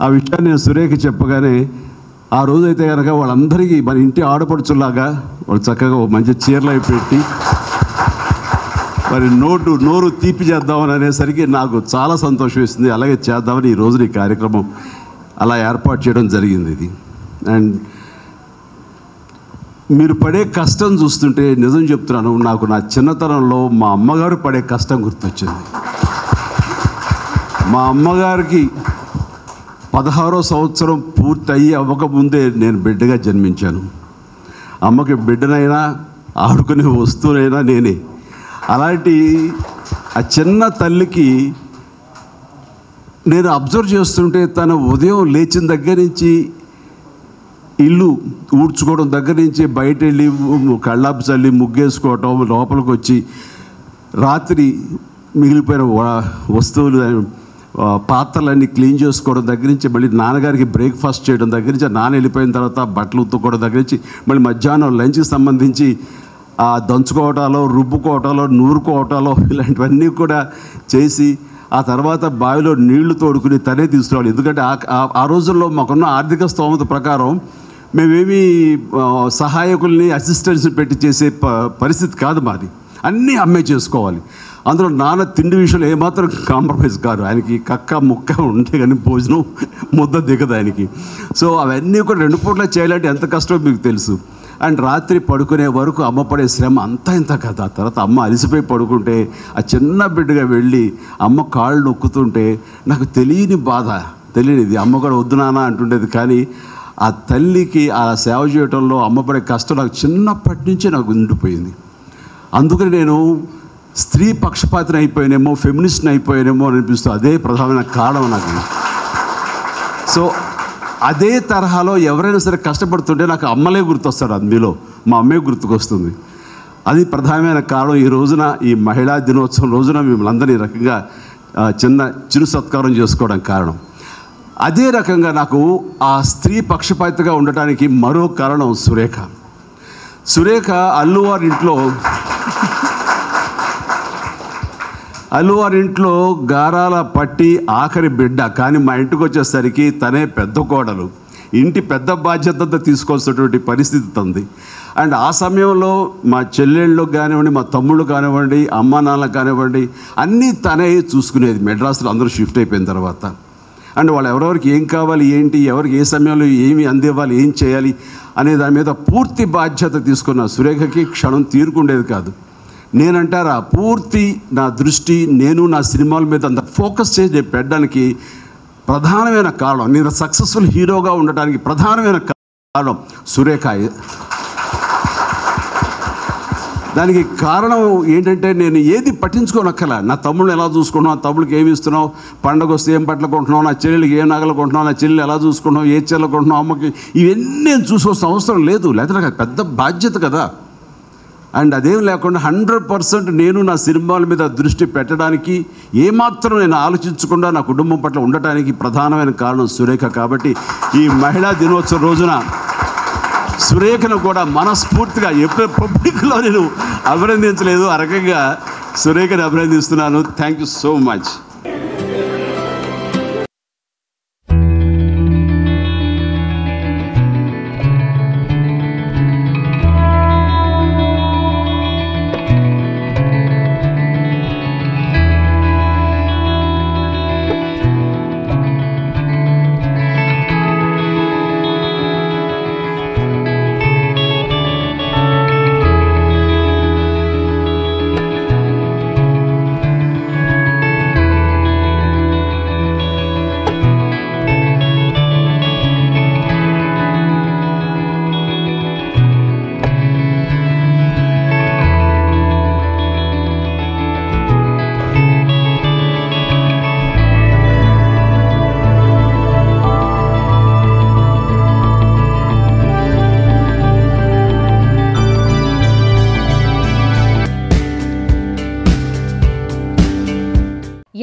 ఆ విషయాన్ని నేను సురేఖ చెప్పగానే ఆ రోజైతే కనుక వాళ్ళందరికీ మన ఇంటి ఆడపడుచులాగా వాళ్ళు చక్కగా మంచి చీరలు అవి పెట్టి మరి నోరు తీపి చేద్దామని అనేసరికి నాకు చాలా సంతోషం వేసింది. అలాగే చేద్దామని ఈ రోజున ఈ కార్యక్రమం అలా ఏర్పాటు చేయడం జరిగింది. ఇది అండ్ మీరు పడే కష్టం చూస్తుంటే నిజం చెప్తున్నాను, నాకు నా చిన్నతనంలో మా అమ్మగారు పడే కష్టం గుర్తొచ్చింది. మా అమ్మగారికి 16వ సంవత్సరం పూర్తి అవ్వకముందే నేను బిడ్డగా జన్మించాను. అమ్మకి బిడ్డనైనా ఆడుకునే వస్తువునైనా నేనే. అలాంటి ఆ చిన్న తల్లికి నేను అబ్జర్వ్ చేస్తుంటే తను ఉదయం లేచిన దగ్గర నుంచి ఇల్లు ఊడ్చుకోవడం దగ్గర నుంచి బయట వెళ్ళి కళ్ళాపు చల్లి ముగ్గేసుకోవటం, లోపలికి వచ్చి రాత్రి మిగిలిపోయిన వస్తువులు పాత్రలన్నీ క్లీన్ చేసుకోవడం దగ్గర నుంచి మళ్ళీ నాన్నగారికి బ్రేక్ఫాస్ట్ చేయడం దగ్గర నుంచి, నాన్న వెళ్ళిపోయిన తర్వాత బట్టలు ఉత్తుకోవడం దగ్గర నుంచి మళ్ళీ మధ్యాహ్నం లంచ్కి సంబంధించి ఆ దంచుకోవటాలో, రుబ్బుకోవటాలో, నూరుకోవటాలో ఇలాంటివన్నీ కూడా చేసి ఆ తర్వాత బావిలో నీళ్లు తోడుకుని తనే తీసుకురావాలి. ఎందుకంటే ఆ రోజుల్లో మాకున్న ఆర్థిక స్తోమత ప్రకారం మేమేమీ సహాయకుల్ని, అసిస్టెంట్స్ని పెట్టి చేసే పరిస్థితి కాదు మాది. అన్నీ అమ్మే చేసుకోవాలి. అందులో నాన్న తిండి విషయంలో ఏమాత్రం కాంప్రమైజ్ కాదు. ఆయనకి కక్క ముక్క ఉంటే కానీ భోజనం ముద్ద దిగదు ఆయనకి. సో అవన్నీ కూడా 2 పూట్ల చేయాలంటే ఎంత కష్టమో మీకు తెలుసు. అండ్ రాత్రి పడుకునే వరకు అమ్మ పడే శ్రమ అంతా ఇంత కదా. తర్వాత అమ్మ అలసిపోయి పడుకుంటే ఆ చిన్న బిడ్డగా వెళ్ళి అమ్మ కాళ్ళు నొక్కుతుంటే నాకు తెలియని బాధ, తెలియనిది. అమ్మ కూడా వద్దు నాన్న అంటుండేది. కానీ ఆ తల్లికి ఆ సేవ చేయడంలో అమ్మ పడే కష్టం నాకు చిన్నప్పటి నుంచే నాకు ఉండిపోయింది. అందుకని నేను స్త్రీ పక్షపాతిని అయిపోయానేమో, ఫెమినిస్ట్ని అయిపోయానేమో అనిపిస్తుంది. అదే ప్రధానమైన కారణం నాకు. సో అదే తరహాలో ఎవరైనా సరే కష్టపడుతుంటే నాకు అమ్మలే గుర్తొస్తారు. అందులో మా అమ్మే గుర్తుకొస్తుంది. అది ప్రధానమైన కారణం. ఈ రోజున ఈ మహిళా దినోత్సవం రోజున మిమ్మల్ని అందరినీ ఈ రకంగా చిరు సత్కారం చేసుకోవడానికి కారణం. అదే రకంగా నాకు ఆ స్త్రీ పక్షపాతిగా ఉండటానికి మరో కారణం సురేఖ అల్లువారింట్లో గారాల పట్టి ఆఖరి బిడ్డ. కానీ మా ఇంటికి వచ్చేసరికి తనే పెద్ద కోడలు, ఇంటి పెద్ద బాధ్యత తీసుకోవాల్సినటువంటి పరిస్థితి తంది. అండ్ ఆ సమయంలో మా చెల్లెళ్ళు కానివ్వండి, మా తమ్ముళ్ళు కానివ్వండి, అమ్మ నాన్న కానివ్వండి, అన్నీ తనే చూసుకునేది. మెడ్రాస్లో అందరూ షిఫ్ట్ అయిపోయిన తర్వాత అండ్ వాళ్ళు ఎవరెవరికి ఏం కావాలి, ఏంటి, ఎవరికి ఏ సమయంలో ఏమి అందివ్వాలి, ఏం చేయాలి అనే దాని మీద పూర్తి బాధ్యత తీసుకున్న సురేఖకి క్షణం తీరుకుండేది కాదు. నేనంటారా పూర్తి నా దృష్టి నేను నా సినిమాల మీద అంత ఫోకస్ చేసి పెట్టడానికి ప్రధానమైన కారణం, నేను సక్సెస్ఫుల్ హీరోగా ఉండటానికి ప్రధానమైన కారణం సురేఖ. దానికి కారణం ఏంటంటే నేను ఏది పట్టించుకోనక్కల. నా తమ్ముళ్ళు ఎలా చూసుకుంటున్నావు, నా తమ్ముడికి ఏమి ఇస్తున్నావు, పండగ వస్తే ఏం బట్టలు కొంటున్నావు, నా చెల్లెలకి ఏ నగలు కొంటున్నావు, నా చెల్లెలు ఎలా చూసుకుంటున్నావు, ఏ చీరలు కొంటున్నావు, అమ్మకి ఇవన్నీ నేను చూసుకోవాల్సిన అవసరం లేదు. లేదా నాకు పెద్ద బాధ్యత కదా. అండ్ అదేం లేకుండా 100% నేను నా సినిమాల మీద దృష్టి పెట్టడానికి ఏమాత్రం నేను ఆలోచించకుండా నా కుటుంబం పట్ల ఉండటానికి ప్రధానమైన కారణం సురేఖ. కాబట్టి ఈ మహిళా దినోత్సవం రోజున సురేఖను కూడా మనస్ఫూర్తిగా ఎప్పుడు పబ్లిక్లో నేను అభినందించలేదు, ఆ రకంగా సురేఖని అభినందిస్తున్నాను. Thank you so much.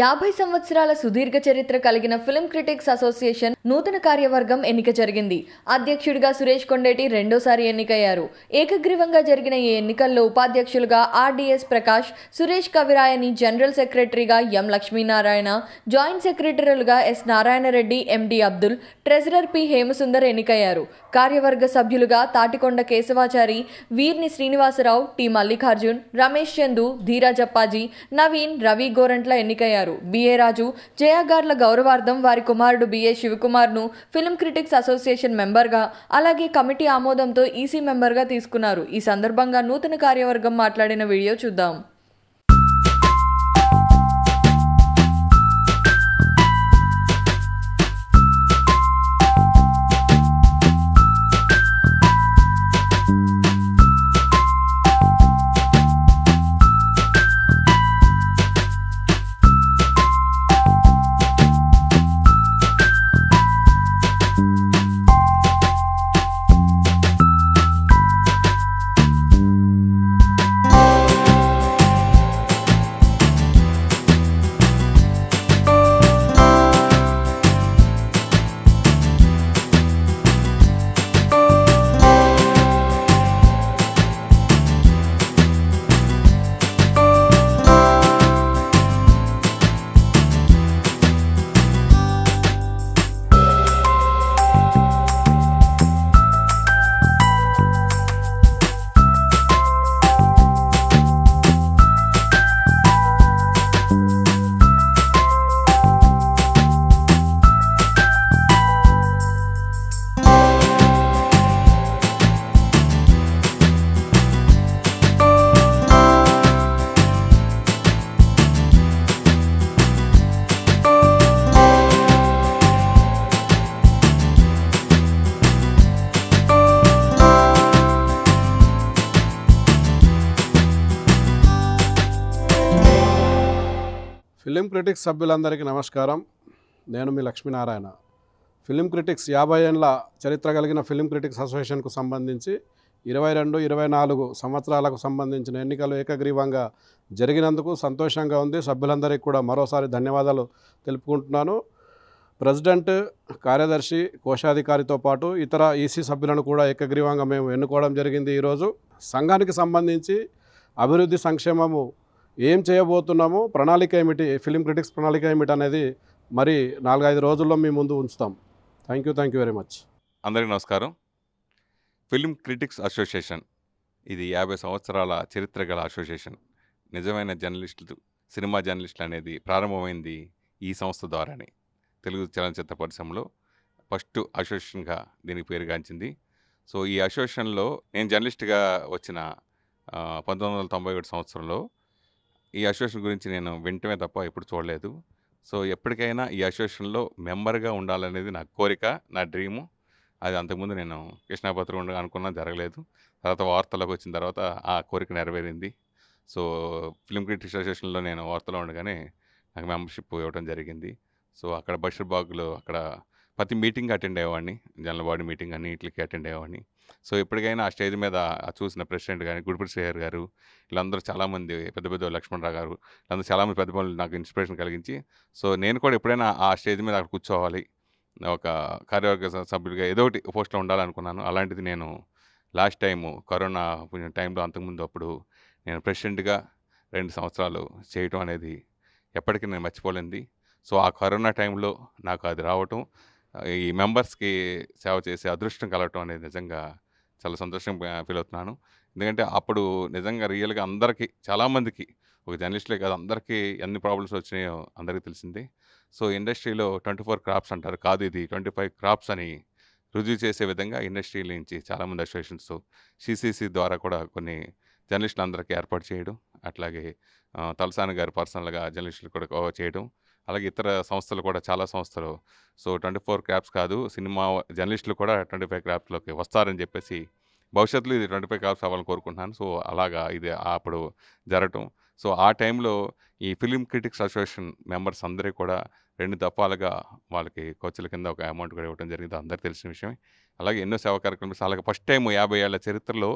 యాభై సంవత్సరాల సుదీర్ఘ చరిత్ర కలిగిన ఫిల్మ్ క్రిటిక్స్ అసోసియేషన్ నూతన కార్యవర్గం ఎన్నిక జరిగింది. అధ్యక్షుడిగా సురేష్ కొండేటి రెండోసారి ఎన్నికయ్యారు. ఏకగ్రీవంగా జరిగిన ఈ ఎన్నికల్లో ఉపాధ్యక్షులుగా ఆర్డీఎస్ ప్రకాష్, సురేష్ కవిరాయని, జనరల్ సెక్రటరీగా ఎం లక్ష్మీనారాయణ, జాయింట్ సెక్రటరీలుగా ఎస్ నారాయణరెడ్డి, ఎండి అబ్దుల్, ట్రెజరర్ పి హేమసుందర్ ఎన్నికయ్యారు. కార్యవర్గ సభ్యులుగా తాటికొండ కేశవాచారి, వీర్ని శ్రీనివాసరావు, టి మల్లికార్జున్, రమేష్ చందు, ధీరాజప్పాజీ, నవీన్, రవి గోరంట్ల ఎన్నికయ్యారు. బిఏ రాజు, జయాగార్ల గౌరవార్థం వారి కుమారుడు బిఏ శివకుమార్ను ఫిల్మ్ క్రిటిక్స్ అసోసియేషన్ మెంబర్గా, అలాగే కమిటీ ఆమోదంతో ఈసీ మెంబర్గా తీసుకున్నారు. ఈ సందర్భంగా నూతన కార్యవర్గం మాట్లాడిన వీడియో చూద్దాం. ఫిలిం క్రిటిక్స్ సభ్యులందరికీ నమస్కారం. నేను మీ లక్ష్మీనారాయణ. ఫిలిం క్రిటిక్స్ 50 ఏళ్ల చరిత్ర కలిగిన ఫిలిం క్రిటిక్స్ అసోసియేషన్కు సంబంధించి 22-24 సంవత్సరాలకు సంబంధించిన ఎన్నికలు ఏకగ్రీవంగా జరిగినందుకు సంతోషంగా ఉంది. సభ్యులందరికీ కూడా మరోసారి ధన్యవాదాలు తెలుపుకుంటున్నాను. ప్రెసిడెంట్, కార్యదర్శి, కోశాధికారితో పాటు ఇతర ఈసీ సభ్యులను కూడా ఏకగ్రీవంగా మేము ఎన్నుకోవడం జరిగింది. ఈరోజు సంఘానికి సంబంధించి అభివృద్ధి, సంక్షేమము ఏం చేయబోతున్నామో, ప్రణాళిక ఏమిటి, ఫిలిం క్రిటిక్స్ ప్రణాళిక ఏమిటి అనేది మరి 4-5 రోజుల్లో మీ ముందు ఉంచుతాం. Thank you very much. అందరికీ నమస్కారం. ఫిలిం క్రిటిక్స్ అసోసియేషన్ ఇది 50 సంవత్సరాల చరిత్ర గల అసోసియేషన్. నిజమైన జర్నలిస్టులు, సినిమా జర్నలిస్టులు అనేది ప్రారంభమైంది ఈ సంస్థ ద్వారానే. తెలుగు చలనచిత్ర పరిశ్రమలో ఫస్ట్ అసోసియేషన్గా దీనికి పేరుగాంచింది. సో ఈ అసోసియేషన్లో నేను జర్నలిస్ట్గా వచ్చిన 1997 సంవత్సరంలో ఈ అసోసియేషన్ గురించి నేను వింటమే తప్ప ఎప్పుడు చూడలేదు. సో ఎప్పటికైనా ఈ అసోసియేషన్లో మెంబర్గా ఉండాలనేది నా కోరిక, నా డ్రీము. అది అంతకుముందు నేను కృష్ణాపత్రి ఉండగా అనుకున్నా, జరగలేదు. తర్వాత వార్తలకు వచ్చిన తర్వాత ఆ కోరిక నెరవేరింది. సో ఫిలిం క్రిటిక్స్ అసోసియేషన్లో నేను వార్తలో ఉండగానే నాకు మెంబర్షిప్ ఇవ్వడం జరిగింది. సో అక్కడ బషీర్బాగ్లో అక్కడ ప్రతి మీటింగ్ అటెండ్ అయ్యేవాడిని. జనరల్ బాడీ మీటింగ్ అన్నిటికి అటెండ్ అయ్యేవాడిని. సో ఎప్పటికైనా ఆ స్టేజ్ మీద చూసిన ప్రెసిడెంట్ గాని, గుడిపూడి శ్రీహరి గారు వీళ్ళందరూ చాలామంది పెద్ద పెద్ద లక్ష్మణరావు గారు వీళ్ళందరూ చాలామంది పెద్ద వాళ్ళు నాకు ఇన్స్పిరేషన్ కలిగించి, సో నేను కూడా ఎప్పుడైనా ఆ స్టేజ్ మీద అక్కడ కూర్చోవాలి, ఒక కార్యవర్గ సభ్యుడిగా ఏదో ఒకటి పోస్ట్‌లో ఉండాలనుకున్నాను. అలాంటిది నేను లాస్ట్ టైము కరోనా టైంలో అంతకుముందు అప్పుడు నేను ప్రెసిడెంట్‌గా 2 సంవత్సరాలు చేయటం అనేది ఎప్పటికీ నేను మర్చిపోలేనిది. సో ఆ కరోనా టైంలో నాకు అది రావటం, ఈ మెంబర్స్‌కి సేవ చేసే అదృష్టం కలగటం అనేది నిజంగా చాలా సంతోషంగా ఫీల్ అవుతున్నాను. ఎందుకంటే అప్పుడు నిజంగా రియల్‌గా అందరికీ చాలామందికి, ఒక జర్నలిస్టులే కాదు అందరికీ ఎన్ని ప్రాబ్లమ్స్ వచ్చినాయో అందరికీ తెలిసిందే. సో ఇండస్ట్రీలో 24 క్రాప్స్ అంటారు, కాదు ఇది 25 క్రాప్స్ అని రుజువు చేసే విధంగా ఇండస్ట్రీ నుంచి చాలామంది అసోసియేషన్స్, సిసిసి ద్వారా కూడా కొన్ని జర్నలిస్టులు అందరికీ ఏర్పాటు చేయడం, అట్లాగే తలసాని గారు పర్సనల్గా జర్నలిస్టులు కూడా చేయడం, అలాగే ఇతర సంస్థలు కూడా చాలా సంస్థలు సో 24 క్రాప్స్ కాదు, సినిమా జర్నలిస్టులు కూడా 25 క్రాప్స్లోకి వస్తారని చెప్పేసి భవిష్యత్తులో ఇది 25 క్రాప్స్ అవ్వాలని కోరుకుంటున్నాను. సో అలాగా ఇది అప్పుడు జరగటం. సో ఆ టైంలో ఈ ఫిలిం క్రిటిక్స్ అసోసియేషన్ మెంబర్స్ అందరూ కూడా 2 దఫాలుగా వాళ్ళకి ఖర్చుల కింద ఒక అమౌంట్ కూడా ఇవ్వడం జరిగింది, అందరికీ తెలిసిన విషయమే. అలాగే ఎన్నో సేవా కార్యక్రమాలు, అలాగే ఫస్ట్ టైం 50 ఏళ్ల చరిత్రలో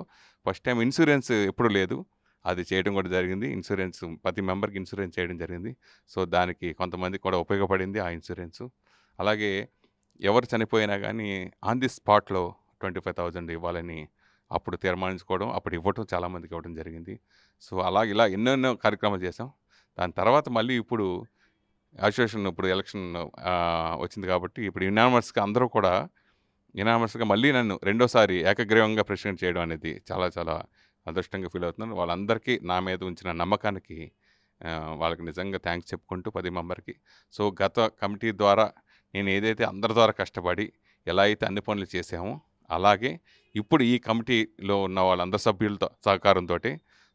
ఫస్ట్ టైం ఇన్సూరెన్స్ ఎప్పుడూ లేదు, అది చేయడం కూడా జరిగింది. ఇన్సూరెన్స్ ప్రతి మెంబర్కి ఇన్సూరెన్స్ చేయడం జరిగింది. సో దానికి కొంతమందికి కూడా ఉపయోగపడింది ఆ ఇన్సూరెన్సు. అలాగే ఎవరు చనిపోయినా కానీ ఆన్ ది స్పాట్లో 25,000 ఇవ్వాలని అప్పుడు తీర్మానించుకోవడం, అప్పుడు ఇవ్వటం, చాలామందికి ఇవ్వడం జరిగింది. సో ఇలా ఎన్నెన్నో కార్యక్రమాలు చేసాం. దాని తర్వాత మళ్ళీ ఇప్పుడు అసోసియేషన్ ఇప్పుడు ఎలక్షన్ వచ్చింది కాబట్టి ఇప్పుడు అందరూ కూడా యునానిమస్గా మళ్ళీ నన్ను రెండోసారి ఏకగ్రీవంగా ప్రెసిడెంట్ చేయడం అనేది చాలా చాలా అదృష్టంగా ఫీల్ అవుతున్నాను. వాళ్ళందరికీ నా మీద ఉంచిన నమ్మకానికి వాళ్ళకి నిజంగా థ్యాంక్స్ చెప్పుకుంటూ 10 మెంబర్కి. సో గత కమిటీ ద్వారా నేను ఏదైతే అందరి ద్వారా కష్టపడి ఎలా అయితే అన్ని పనులు చేసామో అలాగే ఇప్పుడు ఈ కమిటీలో ఉన్న వాళ్ళందరి సభ్యులతో సహకారంతో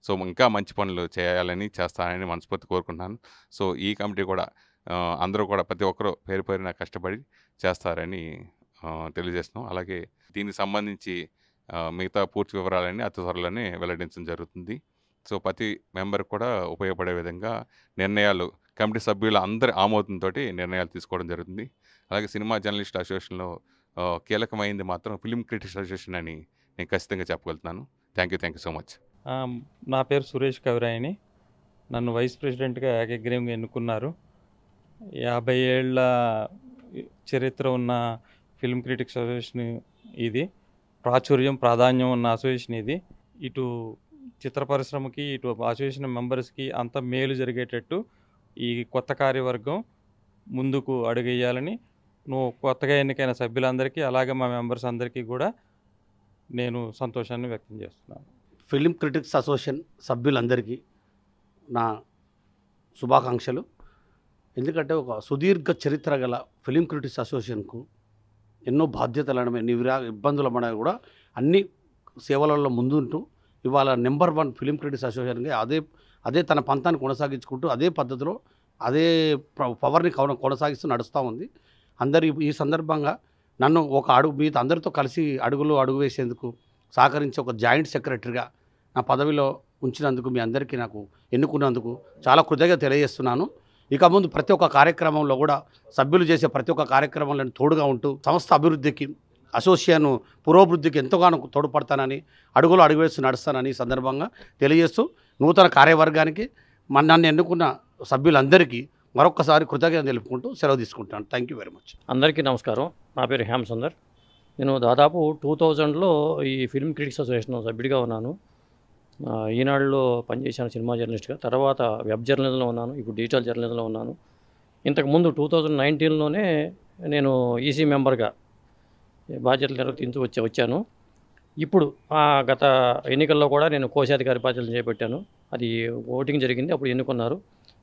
సో ఇంకా మంచి పనులు చేయాలని చేస్తానని మనస్ఫూర్తి కోరుకుంటున్నాను. సో ఈ కమిటీ కూడా అందరూ కూడా ప్రతి ఒక్కరూ పేరు పేరున కష్టపడి చేస్తారని తెలియజేస్తున్నాం. అలాగే దీనికి సంబంధించి మిగతా పూర్తి వివరాలన్నీ అతి త్వరలోనే వెల్లడించడం జరుగుతుంది. సో ప్రతి మెంబర్ కూడా ఉపయోగపడే విధంగా నిర్ణయాలు కమిటీ సభ్యుల అందరి ఆమోదంతో నిర్ణయాలు తీసుకోవడం జరుగుతుంది. అలాగే సినిమా జర్నలిస్ట్ అసోసియేషన్లో కీలకమైంది మాత్రం ఫిలిం క్రిటిక్స్ అసోసియేషన్ అని నేను ఖచ్చితంగా చెప్పగలుగుతున్నాను. Thank you so much. నా పేరు సురేష్ కవిరాయని. నన్ను వైస్ ప్రెసిడెంట్గా ఏకగ్రీవంగా ఎన్నుకున్నారు. 50 ఏళ్ల చరిత్ర ఉన్న ఫిల్మ్ క్రిటిక్స్ అసోసియేషన్ ఇది. ప్రాచుర్యం ప్రాధాన్యం ఉన్న అసోసియేషన్ ఇది. ఇటు చిత్ర పరిశ్రమకి ఇటు అసోసియేషన్ మెంబర్స్కి అంత మేలు జరిగేటట్టు ఈ కొత్త కార్యవర్గం ముందుకు అడుగేయాలని కొత్తగా ఎన్నికైన సభ్యులందరికీ అలాగే మా మెంబర్స్ అందరికీ కూడా నేను సంతోషాన్ని వ్యక్తం చేస్తున్నాను. ఫిలిం క్రిటిక్స్ అసోసియేషన్ సభ్యులందరికీ నా శుభాకాంక్షలు. ఎందుకంటే ఒక సుదీర్ఘ చరిత్ర గల ఫిలిం క్రిటిక్స్ అసోసియేషన్కు ఎన్నో బాధ్యతలు అనడం, ఎన్ని ఇబ్బందులు అమ్మడం కూడా అన్ని సేవలలో ముందుంటూ ఇవాళ నెంబర్ 1 ఫిలిం క్రిటిక్స్ అసోసియేషన్గా అదే తన పంతాన్ని కొనసాగించుకుంటూ అదే పద్ధతిలో అదే పవర్ని కొనసాగిస్తూ నడుస్తూ ఉంది. అందరు ఈ సందర్భంగా నన్ను ఒక మీతో అందరితో కలిసి అడుగు వేసేందుకు సహకరించి ఒక జాయింట్ సెక్రటరీగా నా పదవిలో ఉంచినందుకు మీ అందరికీ నాకు ఎన్నుకున్నందుకు చాలా కృతజ్ఞత తెలియజేస్తున్నాను. ఇక ముందు ప్రతి ఒక్క కార్యక్రమంలో కూడా సభ్యులు చేసే ప్రతి ఒక్క కార్యక్రమంలో తోడుగా ఉంటూ సంస్థ అభివృద్ధికి అసోసియేషన్ పురోభివృద్ధికి ఎంతగానో తోడ్పడతానని అడుగు వేస్తూ నడుస్తానని సందర్భంగా తెలియజేస్తూ నూతన కార్యవర్గానికి నన్ను ఎన్నుకున్న సభ్యులందరికీ మరొకసారి కృతజ్ఞత తెలుపుకుంటూ సెలవు తీసుకుంటాను. Thank you very much. అందరికీ నమస్కారం. నా పేరు హేమ్ సుందర్. నేను దాదాపు 2000లో ఈ ఫిల్మ్ క్రిటిక్స్ అసోసియేషన్ సభ్యుడిగా ఉన్నాను. ఈనాడులో పనిచేశాను సినిమా జర్నలిస్ట్గా. తర్వాత వెబ్ జర్నలిజంలో ఉన్నాను. ఇప్పుడు డిజిటల్ జర్నలిజంలో ఉన్నాను. ఇంతకుముందు 2019లోనే నేను ఈసీ మెంబర్గా బాధ్యతలు నిర్వర్తించి వచ్చాను. ఇప్పుడు గత ఎన్నికల్లో కూడా నేను కోశాధికారి బాధ్యతలు చేపట్టాను. అది ఓటింగ్ జరిగింది, అప్పుడు ఎన్నుకున్నారు.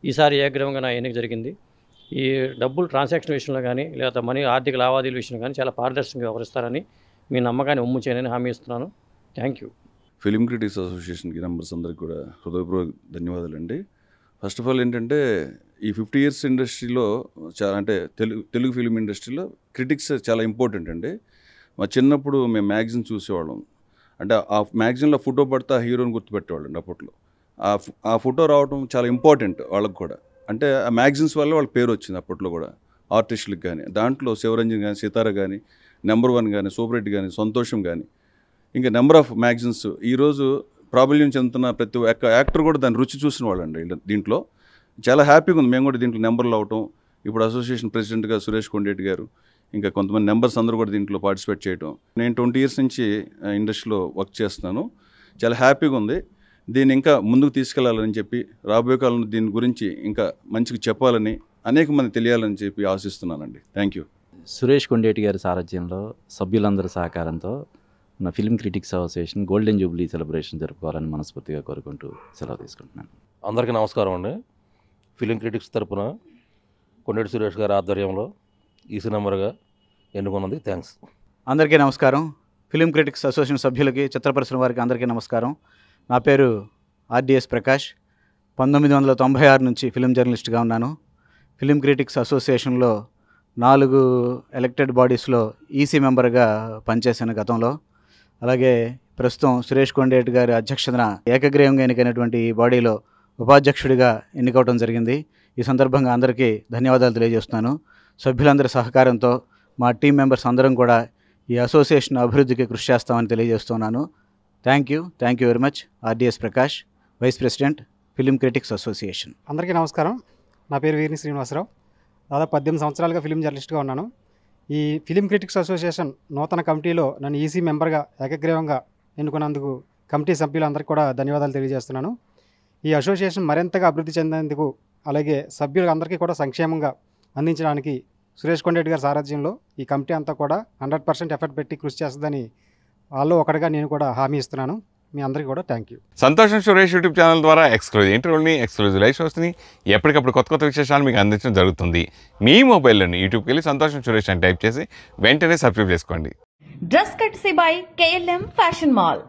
ఈసారి ఏకగ్రీవంగా నా ఎన్నిక జరిగింది. ఈ డబ్బులు ట్రాన్సాక్షన్ విషయంలో కానీ లేదా మనీ ఆర్థిక లావాదేవీల విషయంలో కానీ చాలా పారదర్శకంగా వ్యవహరిస్తారని మీ నమ్మకాన్ని ఒమ్ము చేయనని హామీ ఇస్తున్నాను. Thank you. ఫిలిం క్రిటిక్స్ అసోసియేషన్కి మెంబర్స్ అందరికీ కూడా హృదయపూర్వక ధన్యవాదాలండి. ఫస్ట్ ఆఫ్ ఆల్ ఏంటంటే ఈ 50 years ఇండస్ట్రీలో చాలా అంటే తెలుగు ఫిలిం ఇండస్ట్రీలో క్రిటిక్స్ చాలా ఇంపార్టెంట్ అండి. మా చిన్నప్పుడు మేము మ్యాగజైన్ చూసేవాళ్ళం. అంటే ఆ మ్యాగజైన్లో ఫోటో పడితే హీరోని గుర్తుపెట్టేవాళ్ళండి. అప్పట్లో ఆ ఫోటో రావడం చాలా ఇంపార్టెంట్ వాళ్ళకు కూడా. అంటే ఆ మ్యాగజైన్స్ వల్ల వాళ్ళ పేరు వచ్చింది అప్పట్లో కూడా. ఆర్టిస్టులకు కానీ, దాంట్లో శివరంజన్ కానీ, సితార కానీ, నెంబర్ 1 కానీ, సూపర్ హిట్ కానీ, సంతోషం కానీ, ఇంకా నెంబర్ ఆఫ్ మ్యాగజైన్స్ ఈరోజు ప్రాబల్యం చెందుతున్న ప్రతి ఒక్క యాక్టర్ కూడా దాన్ని రుచి చూసిన వాళ్ళండి. దీంట్లో చాలా హ్యాపీగా ఉంది. మేము కూడా దీంట్లో నెంబర్లు అవటం, ఇప్పుడు అసోసియేషన్ ప్రెసిడెంట్గా సురేష్ కొండేటి గారు, ఇంకా కొంతమంది నెంబర్స్ అందరూ కూడా దీంట్లో పార్టిసిపేట్ చేయటం. నేను 20 years నుంచి ఇండస్ట్రీలో వర్క్ చేస్తున్నాను. చాలా హ్యాపీగా ఉంది. దీన్ని ఇంకా ముందుకు తీసుకెళ్లాలని చెప్పి, రాబోయే కాలంలో దీని గురించి ఇంకా మంచిగా చెప్పాలని, అనేక మంది తెలియాలని చెప్పి ఆశిస్తున్నానండి. Thank you. సురేష్ కొండేటి గారి సారథ్యంలో సభ్యులందరి సహకారంతో మన film critics association golden jubilee celebration జరుపుకోవాలని మనస్ఫూర్తిగా కోరుకుంటూ సెలవు తీసుకుంటున్నాను. అందరికీ నమస్కారం అండి. ఫిలిం క్రిటిక్స్ తరపున కొండేటి సురేష్ గారి ఆధ్వర్యంలో ఈసీ మెంబర్గా ఎన్నుకున్నది థ్యాంక్స్. అందరికీ నమస్కారం. ఫిలిం క్రిటిక్స్ అసోసియేషన్ సభ్యులకి, చిత్ర పరిశ్రమ వారికి అందరికీ నమస్కారం. నా పేరు ఆర్డిఎస్ ప్రకాష్. 1996 నుంచి ఫిలిం జర్నలిస్ట్గా ఉన్నాను. ఫిలిం క్రిటిక్స్ అసోసియేషన్లో 4 ఎలక్టెడ్ బాడీస్లో ఈసీ మెంబర్గా పనిచేశాను గతంలో. అలాగే ప్రస్తుతం సురేష్ కొండేటి గారి అధ్యక్షతన ఏకగ్రీవంగా ఎన్నికైనటువంటి ఈ బాడీలో ఉపాధ్యక్షుడిగా ఎన్నికవడం జరిగింది. ఈ సందర్భంగా అందరికీ ధన్యవాదాలు తెలియజేస్తున్నాను. సభ్యులందరి సహకారంతో మా టీం మెంబర్స్ అందరం కూడా ఈ అసోసియేషన్ అభివృద్ధికి కృషి చేస్తామని తెలియజేస్తున్నాను. Thank you very much. RDS Prakash, vice president, film critics association. అందరికీ నమస్కారం. నా పేరు వీరిని శ్రీనివాసరావు. దాదాపు 18 సంవత్సరాలుగా ఫిలిం జర్నలిస్ట్గా ఉన్నాను. ఈ ఫిలిం క్రిటిక్స్ అసోసియేషన్ నూతన కమిటీలో నన్ను ఈసీ మెంబర్గా ఏకగ్రీవంగా ఎన్నుకున్నందుకు కమిటీ సభ్యులందరికీ కూడా ధన్యవాదాలు తెలియజేస్తున్నాను. ఈ అసోసియేషన్ మరింతగా అభివృద్ధి చెందేందుకు, అలాగే సభ్యులందరికీ కూడా సంక్షేమంగా అందించడానికి సురేష్ కొండేటి గారి సారథ్యంలో ఈ కమిటీ అంతా కూడా 100% ఎఫర్ట్ పెట్టి కృషి చేస్తుందని వాళ్ళు ఒకటిగా నేను కూడా హామీ ఇస్తున్నాను. మీ అందరికీ కూడా థ్యాంక్ యూ. సంతోషం సురేష్ యూట్యూబ్ ఛానల్ ద్వారా ఎక్స్క్లూజివ్ ఇంటర్వ్యూని, ఎక్స్క్లూజివ్ లైవ్ షోస్ని, ఎప్పటికప్పుడు కొత్త విశేషాలు మీకు అందించడం జరుగుతుంది. మీ మొబైల్లోని యూట్యూబ్కి వెళ్ళి సంతోషం సురేష్ అని టైప్ చేసి వెంటనే సబ్స్క్రైబ్ చేసుకోండి. Dress కట్సీ by KLM fashion mall.